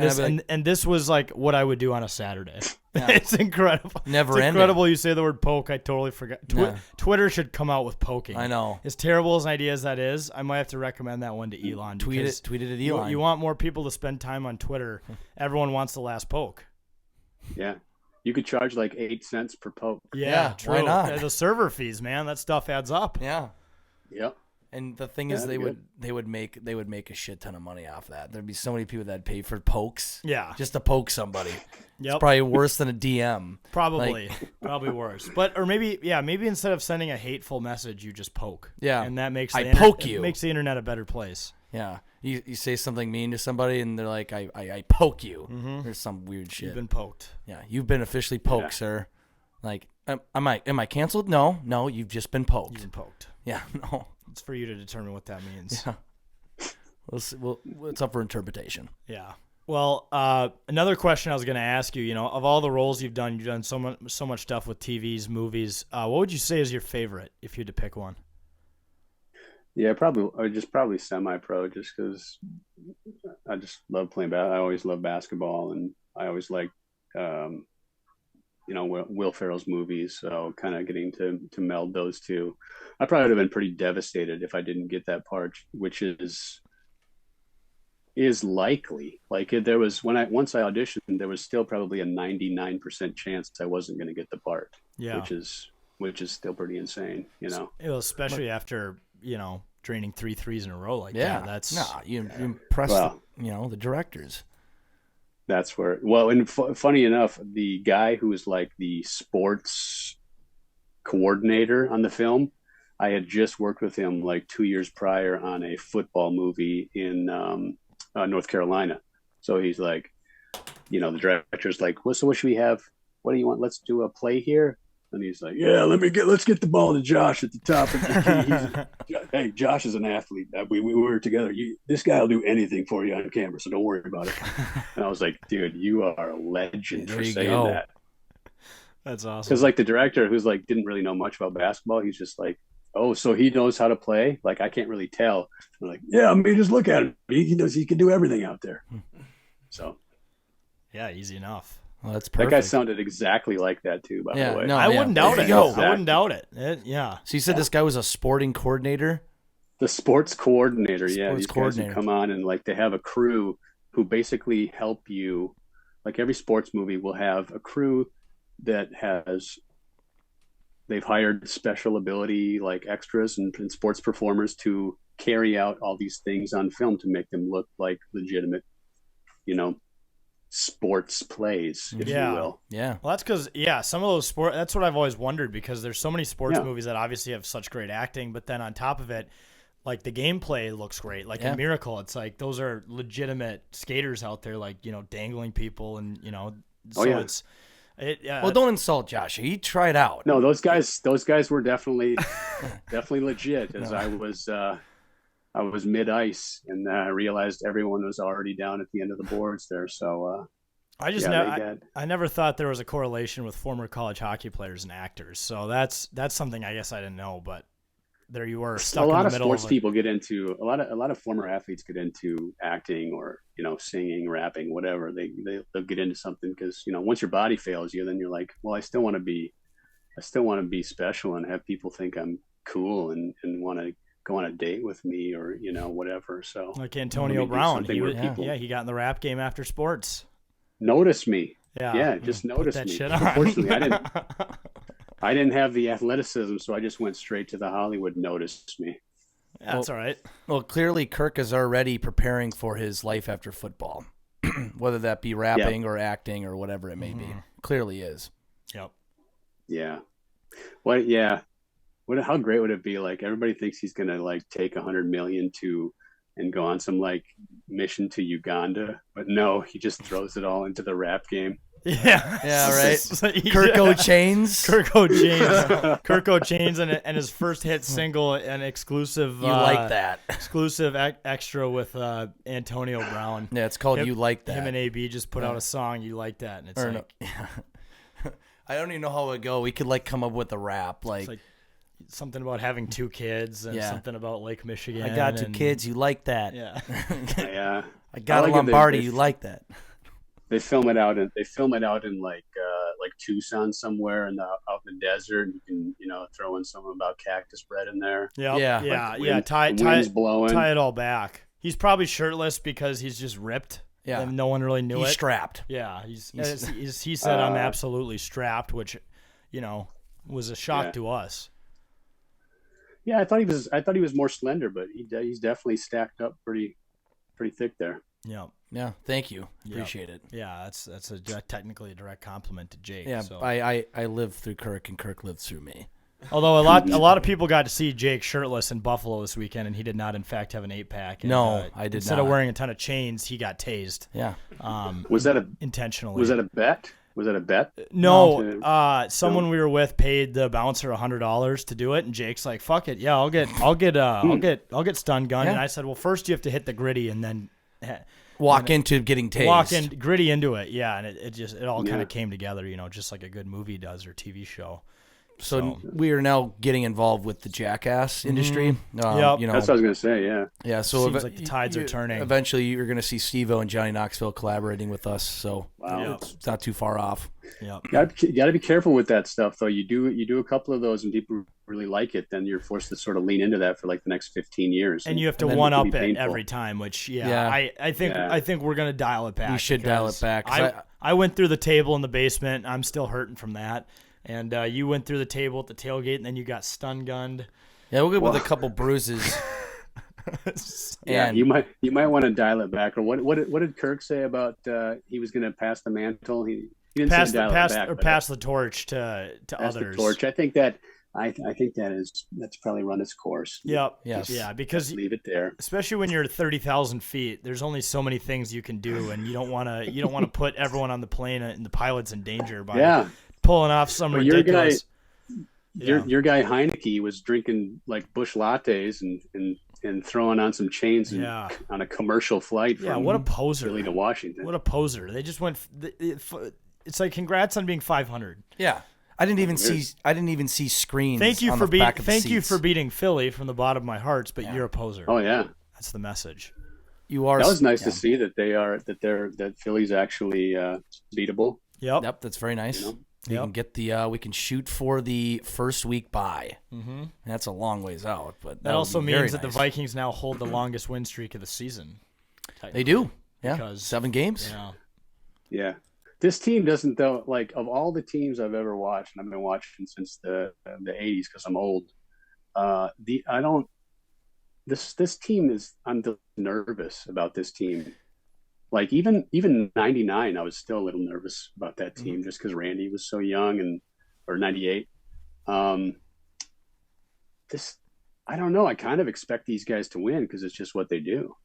this was like what I would do on a Saturday. Yeah. It's incredible. Never it's ending. Incredible. You say the word poke. I totally forgot. Twitter should come out with poking. I know. As terrible as an idea as that is, I might have to recommend that one to Elon. Tweet it at Elon. You want more people to spend time on Twitter. Everyone wants the last poke. Yeah. You could charge like 8 cents per poke. Yeah, true. Why not? The server fees, man. That stuff adds up. Yeah. Yep. And the thing is, they would make a shit ton of money off that. There'd be so many people that'd pay for pokes. Yeah, just to poke somebody. Yep. It's probably worse than a DM. Probably worse. But maybe instead of sending a hateful message, you just poke. Yeah, and that makes makes the internet a better place. Yeah, you say something mean to somebody, and they're like, I poke you. Mm-hmm. There's some weird shit. You've been poked. Yeah, you've been officially poked, sir. Like, am I canceled? No, you've just been poked. You've been poked. Yeah, no. It's for you to determine what that means. Yeah. It's up for interpretation. Yeah. Well, another question I was going to ask you, of all the roles you've done so much stuff with TVs, movies. What would you say is your favorite if you had to pick one? Yeah, probably semi-pro, just because I just love playing basketball. I always love basketball, and I always like, Will Ferrell's movies. So kind of getting to meld those two. I probably would have been pretty devastated if I didn't get that part, which is likely. Like there was once I auditioned, there was still probably a 99% chance I wasn't going to get the part. Yeah, which is still pretty insane. Especially after draining 3 threes in a row like that. That's you impress the directors. That's where. Well, and funny enough, the guy who was like the sports coordinator on the film, I had just worked with him like 2 years prior on a football movie in North Carolina. So he's like, the director's like, well, so what should we have? What do you want? Let's do a play here. And he's like, yeah, let's get the ball to Josh at the top. Hey, Josh is an athlete. We were together. This guy will do anything for you on camera, so don't worry about it. And I was like, dude, you are a legend for saying that. That's awesome. Because like the director, who's like didn't really know much about basketball, he's just like, oh, so he knows how to play? Like I can't really tell. I'm like, yeah, just look at him. He can do everything out there. So, yeah, easy enough. Well, that's perfect. That guy sounded exactly like that too, by the way. No, I wouldn't doubt it. I wouldn't doubt it. Yeah. So you said this guy was a sporting coordinator? The sports coordinator, these guys who come on and like they have a crew who basically help you. Like every sports movie will have a crew that they've hired special ability like extras and sports performers to carry out all these things on film to make them look like legitimate, sports plays, if you will. Yeah. Well, that's because, some of those that's what I've always wondered, because there's so many sports movies that obviously have such great acting, but then on top of it, like the gameplay looks great. Like in Miracle, it's like those are legitimate skaters out there, like, dangling people and, it's. Well, don't insult Josh. He tried out. No, those guys were definitely legit. As I was mid ice and I realized everyone was already down at the end of the boards there. So I never thought there was a correlation with former college hockey players and actors. So that's something I guess I didn't know, but there you were stuck in the middle. A lot of sports people get into a lot of former athletes get into acting or singing, rapping, whatever. They'll get into something because once your body fails you, then you're like, well, I still want to be special and have people think I'm cool and want to go on a date with me or whatever. So like Antonio Brown, he got in the rap game after sports. Notice me, just notice me. Shit on. Unfortunately, I didn't have the athleticism, so I just went straight to the Hollywood notice me. That's all right. Well, clearly Kirk is already preparing for his life after football, whether that be rapping or acting or whatever it may be. Clearly is. Yep. Yeah. How great would it be? Like everybody thinks he's gonna like take $100 million and go on some like mission to Uganda, but no, he just throws it all into the rap game. Yeah, right. Kirk O'Chains. Kirk O'Chains, and his first hit single, an exclusive. You like that? Exclusive extra with Antonio Brown. Yeah, it's called "You Like That." Him and AB just put out a song, "You Like That," and it's I don't even know how it would go. We could like come up with a rap, like something about having 2 kids and something about Lake Michigan. I got 2 kids. You like that? Yeah. Yeah. I got a Lombardi. You like that? They film it out in like Tucson somewhere out in the desert. You can throw in something about cactus bread in there. Yeah. Tie it all back. He's probably shirtless because he's just ripped. Yeah, and no one really knew he's it. Strapped. Yeah, he said I'm absolutely strapped, which was a shock to us. Yeah, I thought he was more slender, but he's definitely stacked up pretty thick there. Yeah. Yeah. Thank you. Appreciate it. Yeah, that's technically a direct compliment to Jake. Yeah, so. I lived through Kirk, and Kirk lived through me. Although a lot of people got to see Jake shirtless in Buffalo this weekend, and he did not, in fact, have an 8-pack. No, I did instead not. of wearing a ton of chains, he got tased. Yeah. Was that intentionally? Was that a bet? Was that a bet? No. Someone we were with paid the bouncer $100 to do it, and Jake's like, "Fuck it, yeah, I'll get stun gunned." And I said, "Well, first you have to hit the gritty, and then." Walk into getting tased. Walk gritty into it, yeah, and it all kind of came together, just like a good movie does or TV show. So we are now getting involved with the Jackass industry. That's what I was going to say. Yeah. Yeah. So seems like the tides are turning. Eventually, you're going to see Steve-O and Johnny Knoxville collaborating with us. So it's not too far off. Yeah. You got to be careful with that stuff, though. You do a couple of those, and people really like it. Then you're forced to sort of lean into that for like the next 15 years. And you have to one up it every time. Which I think we're going to dial it back. We should dial it back. I went through the table in the basement. I'm still hurting from that. And you went through the table at the tailgate, and then you got stun gunned. Yeah, we'll go with a couple bruises. You might want to dial it back. Or what did Kirk say about he was going to pass the mantle? He didn't say dial it back, pass the torch to pass others. The torch. I think that's probably run its course. Yep. Yes. Yeah, because leave it there. Especially when you're 30,000 feet, there's only so many things you can do, and you don't want to put everyone on the plane and the pilots in danger by pulling off some ridiculous. Your guy Heineke was drinking like Busch lattes and throwing on some chains on a commercial flight. From what a poser! Philly to Washington. What a poser! They just went. It's like congrats on being 500. Yeah, I didn't even see screens. Thank you for beating Philly from the bottom of my hearts, but you're a poser. Oh yeah, that's the message. You are. That was nice to see that Philly's actually beatable. Yep, that's very nice. We can get we can shoot for the first week bye. Mm-hmm. That's a long ways out, but that also means that the Vikings now hold the longest win streak of the season. They do. Yeah, because 7 games. Yeah. Yeah. This team doesn't, though, like, of all the teams I've ever watched, and I've been watching since the 80s because I'm old, this team is, I'm nervous about this team. Like, even 99, I was still a little nervous about that team just because Randy was so young, or 98. I don't know. I kind of expect these guys to win because it's just what they do.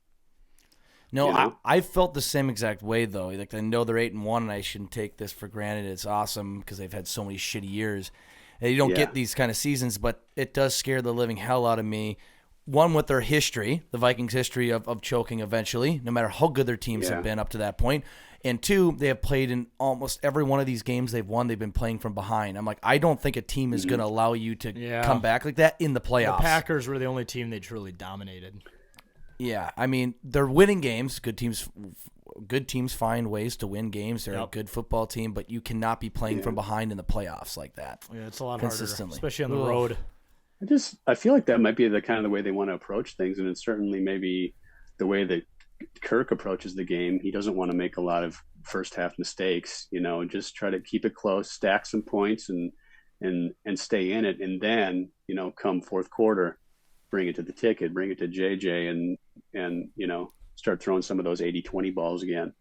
No, You know? I felt the same exact way though. Like I know they're 8-1, and I shouldn't take this for granted. It's awesome because they've had so many shitty years. And you don't get these kind of seasons, but it does scare the living hell out of me. One, with their history, the Vikings' history of choking eventually, no matter how good their teams have been up to that point. And 2, they have played in almost every one of these games they've won. They've been playing from behind. I'm like, I don't think a team is going to allow you to come back like that in the playoffs. The Packers were the only team they truly dominated. Yeah, I mean, they're winning games. Good teams find ways to win games. They're a good football team, but you cannot be playing from behind in the playoffs like that. Yeah, it's a lot consistently, harder, especially on the road. I feel like that might be the kind of the way they want to approach things, and it's certainly maybe the way that Kirk approaches the game. He doesn't want to make a lot of first half mistakes, just try to keep it close, stack some points, and stay in it, and then come fourth quarter, bring it to the ticket, bring it to JJ, and start throwing some of those 80-20 balls again.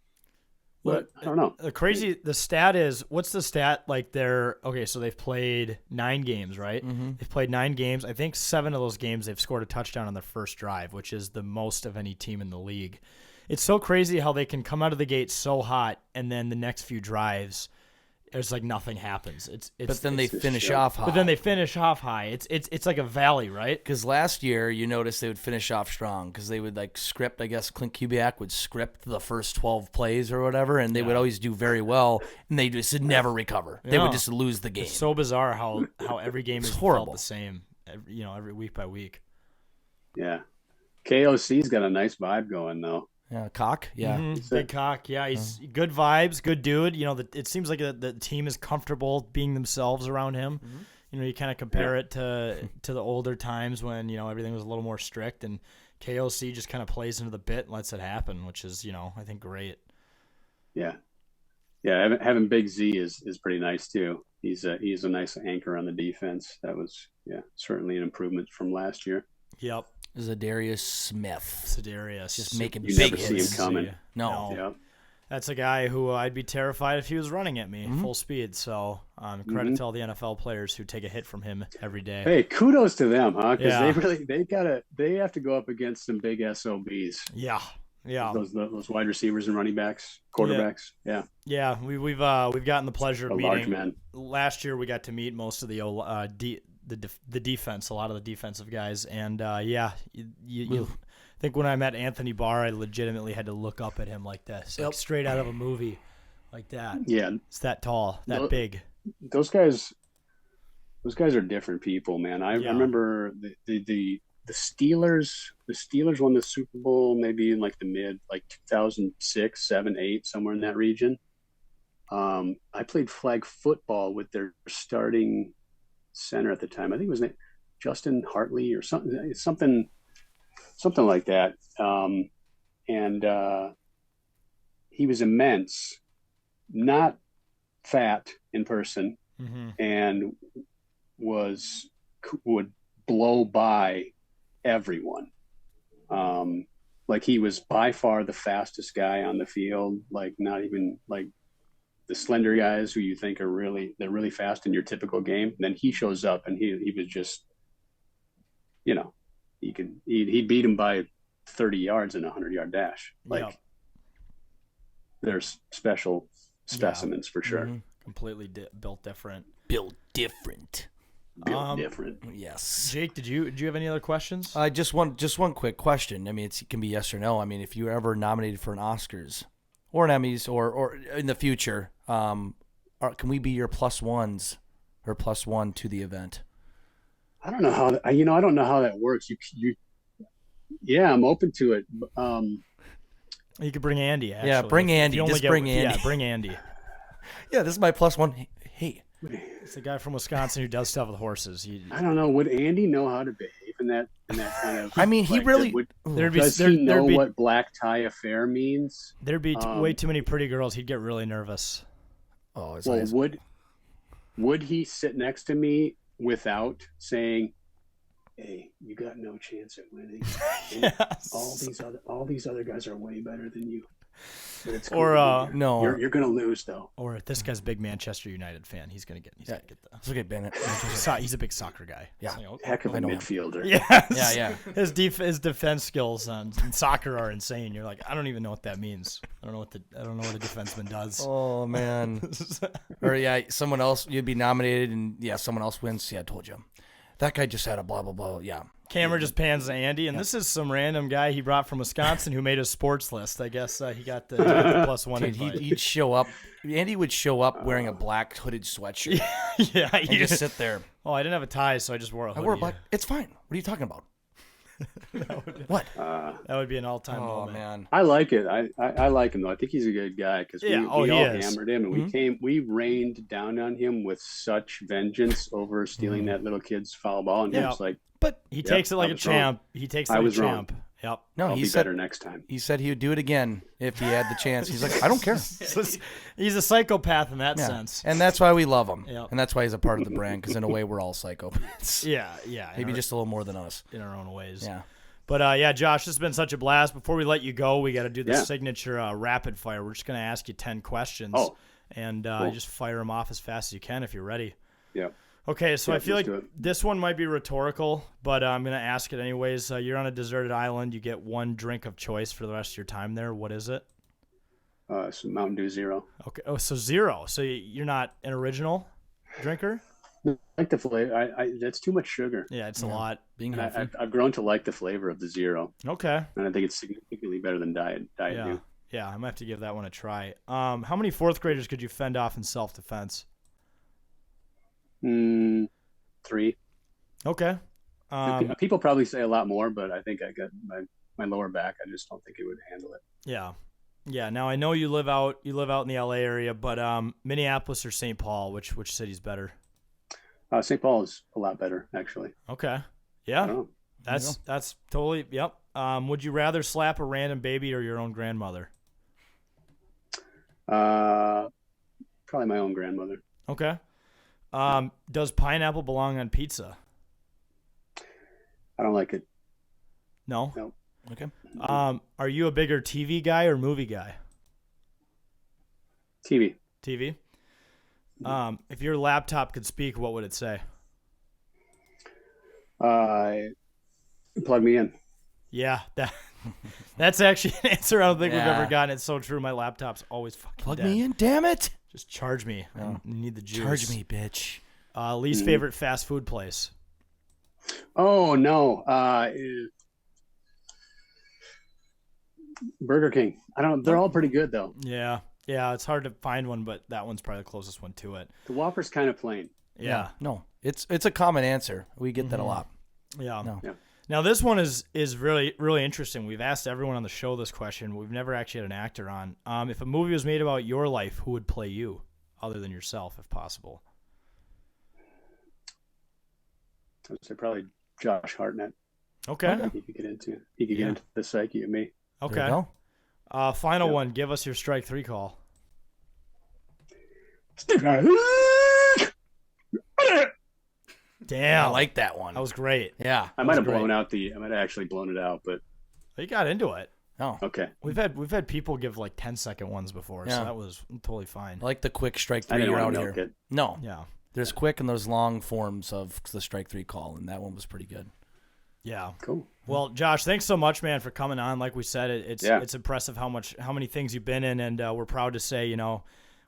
But I don't know. The stat is, what's the stat? Like so they've played 9 games, right? Mm-hmm. They've played 9 games. I think 7 of those games they've scored a touchdown on their first drive, which is the most of any team in the league. It's so crazy how they can come out of the gate so hot, and then the next few drives, it's like nothing happens. But then they finish off high. It's like a valley, right? Because last year you noticed they would finish off strong because they would script. I guess Clint Kubiak would script the first 12 plays or whatever, and they would always do very well, and they just would never recover. They would just lose the game. It's so bizarre how every game is horrible, the same. Every week by week. Yeah, KOC's got a nice vibe going though. Yeah, Cock. Yeah, Big Cock. Yeah, he's good vibes, good dude. It seems like the team is comfortable being themselves around him. Mm-hmm. You kind of compare it to the older times when everything was a little more strict, and KOC just kind of plays into the bit and lets it happen, which is I think great. Yeah. Having Big Z is pretty nice too. He's a nice anchor on the defense. That was certainly an improvement from last year. Yep. Zadarius Smith. Just making you big never hits. see him coming. No. Yep. That's a guy who I'd be terrified if he was running at me full speed. So credit to all the NFL players who take a hit from him every day. Hey, kudos to them, huh? Because they have to go up against some big SOBs. Yeah. Those wide receivers and running backs, quarterbacks. Yeah. We've gotten the pleasure of meeting. Large men. Last year we got to meet most of the defense, a lot of the defensive guys, and you think when I met Anthony Barr, I legitimately had to look up at him like this, like straight out of a movie, like that. Yeah, it's that tall, that big. Those guys are different people, man. I remember the Steelers. The Steelers won the Super Bowl maybe in the mid 2006, 7, 8, somewhere in that region. I played flag football with their starting center at the time. I think it was Justin Hartley or something like that. And he was immense, not fat in person, and would blow by everyone. He was by far the fastest guy on the field. Not even the slender guys who you think they're really fast in your typical game. Then he shows up and he was just, he'd beat him by 30 yards in a 100-yard dash. There's special specimens for sure. Mm-hmm. Completely built different. Built different. Yes. Jake, did you have any other questions? Just one quick question. I mean, it can be yes or no. I mean, if you were ever nominated for an Oscars or an Emmys or in the future, can we be your plus ones or plus one to the event? I don't know how I don't know how that works. I'm open to it. You could bring Andy. Actually. Yeah, bring Andy. Bring Andy. Yeah, bring Andy. Yeah, this is my plus one. Hey, it's the guy from Wisconsin who does stuff with horses. I don't know. Would Andy know how to behave in that kind of? I mean, he really. Does he know what black tie affair means? There'd be way too many pretty girls. He'd get really nervous. Oh, well, would he sit next to me without saying, "Hey, you got no chance at winning. Yes. All these other guys are way better than you." Or no, you're gonna lose though. Or this guy's a big Manchester United fan. He's gonna get the. It's okay, Bennett. He's a big soccer guy. Yeah, heck of a midfielder. Yes. Yeah. His defense skills in soccer are insane. You're like, I don't even know what that means. I don't know what a defenseman does. Oh man. Or someone else. You'd be nominated, and someone else wins. Yeah, I told you. That guy just had a blah blah blah. Yeah. Camera just pans to Andy, and this is some random guy he brought from Wisconsin who made a sports list. I guess he got the +1 invite. He'd show up. Andy would show up wearing a black hooded sweatshirt. Yeah, and just sit there. Oh, I didn't have a tie, so I just wore a hoodie. I wore a black. It's fine. What are you talking about? What? That would be an all-time moment. Man. I like it. I like him though. I think he's a good guy because we all hammered him, and we rained down on him with such vengeance over stealing that little kid's foul ball, and he was like, but he takes it like a champ. He takes it like a champ. Yep. No, I'll be better next time. He said he would do it again if he had the chance. He's like, I don't care. He's a psychopath in that sense. And that's why we love him. Yep. And that's why he's a part of the brand, because in a way we're all psychopaths. Yeah. Maybe just a little more than us. In our own ways. Yeah. But, Josh, this has been such a blast. Before we let you go, we got to do the signature rapid fire. We're just going to ask you 10 questions. And cool. Just fire them off as fast as you can if you're ready. Yeah. Okay, so I feel like this one might be rhetorical, but I'm going to ask it anyways. You're on a deserted island. You get one drink of choice for the rest of your time there. What is it? Some Mountain Dew Zero. Okay. Oh, so zero. So you're not an original drinker? I like the flavor. That's too much sugar. Yeah, it's a lot. I've grown to like the flavor of the Zero. Okay. And I think it's significantly better than Diet Dew. Yeah, I might have to give that one a try. How many fourth graders could you fend off in self-defense? 3. Okay. People probably say a lot more, but I think I got my lower back. I just don't think it would handle it. Yeah. Now I know you live out in the LA area, but Minneapolis or St. Paul, which city's better? St. Paul is a lot better, actually. Okay. Yeah. That's totally. Yep. Would you rather slap a random baby or your own grandmother? Probably my own grandmother. Okay. Does pineapple belong on pizza? I don't like it. No? No. Okay. Are you a bigger TV guy or movie guy? TV. If your laptop could speak, what would it say? Plug me in. Yeah, that's actually an answer I don't think we've ever gotten. It's so true. My laptop's always fucking plug dead. me in, damn it. Just charge me. I need the juice. Charge me, bitch. Least favorite fast food place? Oh, no. Burger King. I don't know. They're all pretty good, though. Yeah, it's hard to find one, but that one's probably the closest one to it. The Whopper's kind of plain. Yeah. No, it's a common answer. We get that a lot. Yeah. No. Yeah. Now, this one is really, really interesting. We've asked everyone on the show this question. We've never actually had an actor on. If a movie was made about your life, who would play you other than yourself, if possible? I would say probably Josh Hartnett. Okay. He could get into the psyche of me. Okay. Final one. Give us your strike 3 call. Damn. I like that one. That was great. Yeah. I might have actually blown it out, but you got into it. Oh. Okay. We've had people give like 10-second ones before, so that was totally fine. I like the quick strike 3 I didn't you're want out to here. milk it. No. Yeah. There's quick and there's long forms of the strike 3 call, and that one was pretty good. Yeah. Cool. Well, Josh, thanks so much, man, for coming on. Like we said, it's impressive how many things you've been in, and we're proud to say,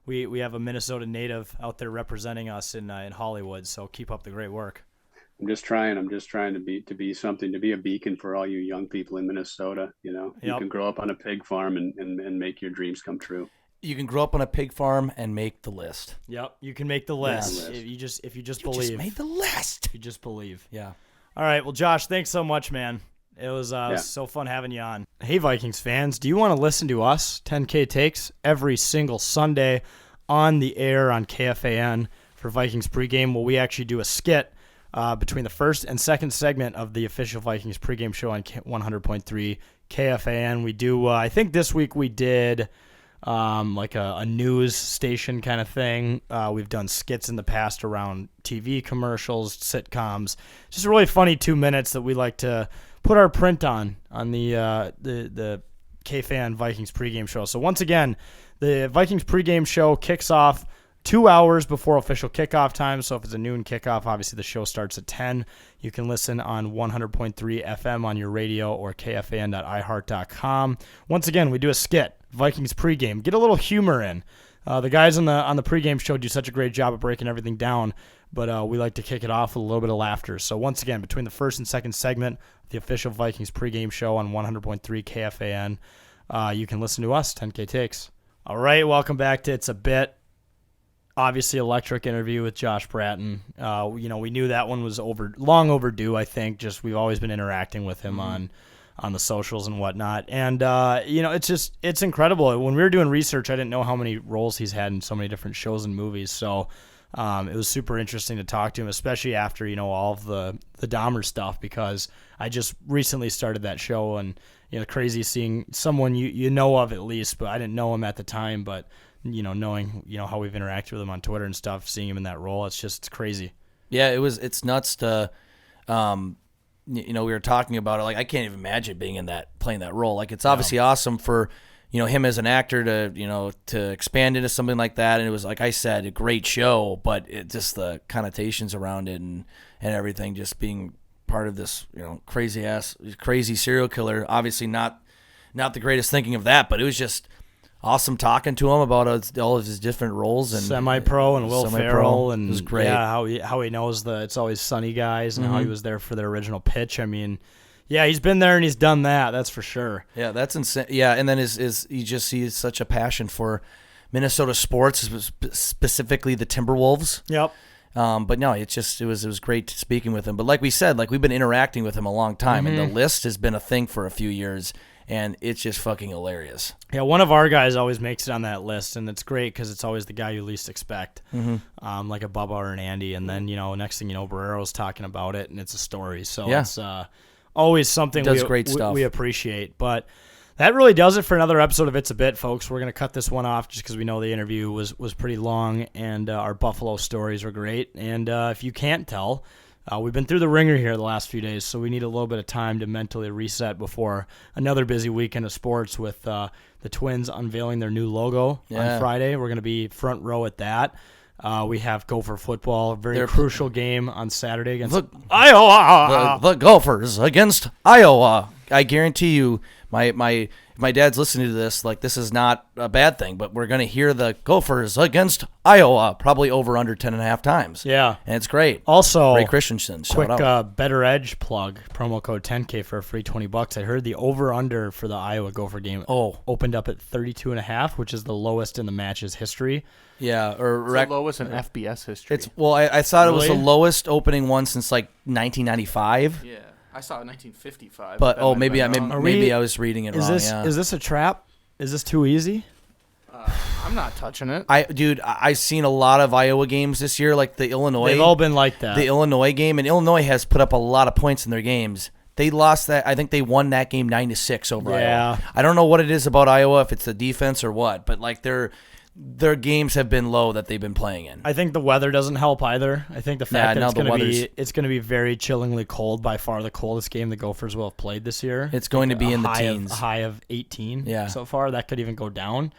we have a Minnesota native out there representing us in Hollywood. So keep up the great work. I'm just trying to be something, to be a beacon for all you young people in Minnesota. You can grow up on a pig farm and make your dreams come true. You can grow up on a pig farm and make the list. Yep, you can make the list. Yeah. If you just You believe. just made the list. You just believe. Yeah. All right. Well, Josh, thanks so much, man. It was so fun having you on. Hey, Vikings fans, do you want to listen to us, 10K Takes, every single Sunday on the air on KFAN for Vikings pregame? Well, we actually do a skit between the first and second segment of the official Vikings pregame show on 100.3 KFAN. We do, I think this week we did like a news station kind of thing. We've done skits in the past around TV commercials, sitcoms. Just a really funny 2 minutes that we like to put our print on the KFAN Vikings pregame show. So once again, the Vikings pregame show kicks off 2 hours before official kickoff time. So if it's a noon kickoff, obviously the show starts at 10. You can listen on 100.3 FM on your radio or kfan.iheart.com. Once again, we do a skit, Vikings pregame. Get a little humor in. The guys on the pregame show do such a great job of breaking everything down, but we like to kick it off with a little bit of laughter. So once again, between the first and second segment of the official Vikings pregame show on 100.3 KFAN, you can listen to us, 10K Takes. All right, welcome back to It's a Bit. Obviously, electric interview with Josh Braaten. We knew that one was long overdue. I think we've always been interacting with him on the socials and whatnot. And it's incredible. When we were doing research, I didn't know how many roles he's had in so many different shows and movies. So it was super interesting to talk to him, especially after all of the Dahmer stuff, because I just recently started that show, and crazy seeing someone you know of at least, but I didn't know him at the time, but. Knowing how we've interacted with him on Twitter and stuff, seeing him in that role, it's crazy. Yeah, it's nuts to, we were talking about it. Like, I can't even imagine playing that role. Like, it's obviously awesome for, him as an actor to expand into something like that. And it was, like I said, a great show, but it just the connotations around it and everything, just being part of this, crazy serial killer. Obviously not the greatest thinking of that, but it was just awesome talking to him about all of his different roles and semi-pro and Will Ferrell, and it was great. Yeah, how he knows It's Always Sunny guys and how he was there for their original pitch. I mean, yeah, he's been there and he's done that. That's for sure. Yeah, that's insane. Yeah, and then he just sees such a passion for Minnesota sports, specifically the Timberwolves. Yep. But no, it was great speaking with him. But like we said, we've been interacting with him a long time, and the list has been a thing for a few years. And it's just fucking hilarious. Yeah, one of our guys always makes it on that list, and it's great because it's always the guy you least expect, like a Bubba or an Andy. And then, next thing you know, Barrero's talking about it, and it's a story. So it's always something we appreciate. But that really does it for another episode of It's a Bit, folks. We're going to cut this one off just because we know the interview was pretty long, and our Buffalo stories were great. And if you can't tell, we've been through the ringer here the last few days, so we need a little bit of time to mentally reset before another busy weekend of sports with the Twins unveiling their new logo on Friday. We're going to be front row at that. We have Gopher football, a very crucial game on Saturday against Iowa. The Gophers against Iowa. I guarantee you, my dad's listening to this, this is not a bad thing, but we're going to hear the Gophers against Iowa probably over under 10.5 times. Yeah. And it's great. Also, Ray Christensen, quick Better Edge plug, promo code 10K for a free $20. I heard the over under for the Iowa Gopher game opened up at 32.5, which is the lowest in the match's history. Yeah, or the lowest in FBS history. I thought it was the lowest opening one since 1995. Yeah. I saw it in 1955. But maybe I was reading it wrong. Is this a trap? Is this too easy? I'm not touching it. I've seen a lot of Iowa games this year, like the Illinois. They've all been like that. The Illinois game, and Illinois has put up a lot of points in their games. They lost that. I think they won that game 9-6 over Iowa. I don't know what it is about Iowa, if it's the defense or what, but their games have been low that they've been playing in. I think the weather doesn't help either. I think the fact that it's going to be very chillingly cold, by far the coldest game the Gophers will have played this year. It's going to be in the teens. A high of 18 so far. That could even go down.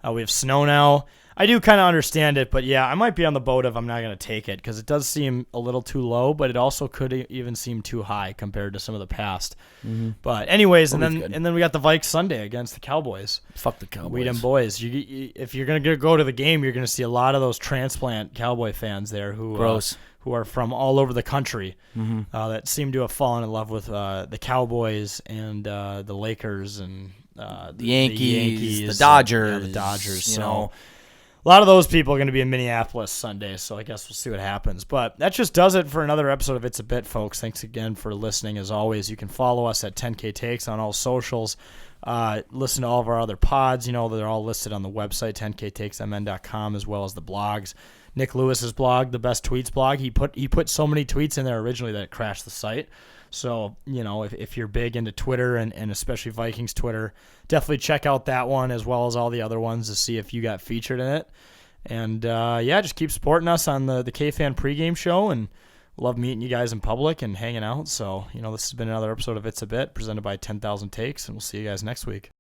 We have snow now. I do kind of understand it, but I might be on the boat of I'm not going to take it because it does seem a little too low, but it also could even seem too high compared to some of the past. Mm-hmm. But anyways, and then we got the Vikes Sunday against the Cowboys. Fuck the Cowboys. We them boys. If you're going to go to the game, you're going to see a lot of those transplant Cowboy fans there who are from all over the country that seem to have fallen in love with the Cowboys and the Lakers and the Yankees, the Dodgers. The Dodgers. A lot of those people are going to be in Minneapolis Sunday, so I guess we'll see what happens. But that just does it for another episode of It's a Bit, folks. Thanks again for listening. As always, you can follow us at 10K Takes on all socials. Listen to all of our other pods. They're all listed on the website, 10ktakesmn.com, as well as the blogs. Nick Lewis's blog, the Best Tweets blog, he put so many tweets in there originally that it crashed the site. So, if you're big into Twitter and especially Vikings Twitter, definitely check out that one as well as all the other ones to see if you got featured in it. And, just keep supporting us on the K-Fan pregame show, and love meeting you guys in public and hanging out. So, this has been another episode of It's a Bit presented by 10,000 Takes, and we'll see you guys next week.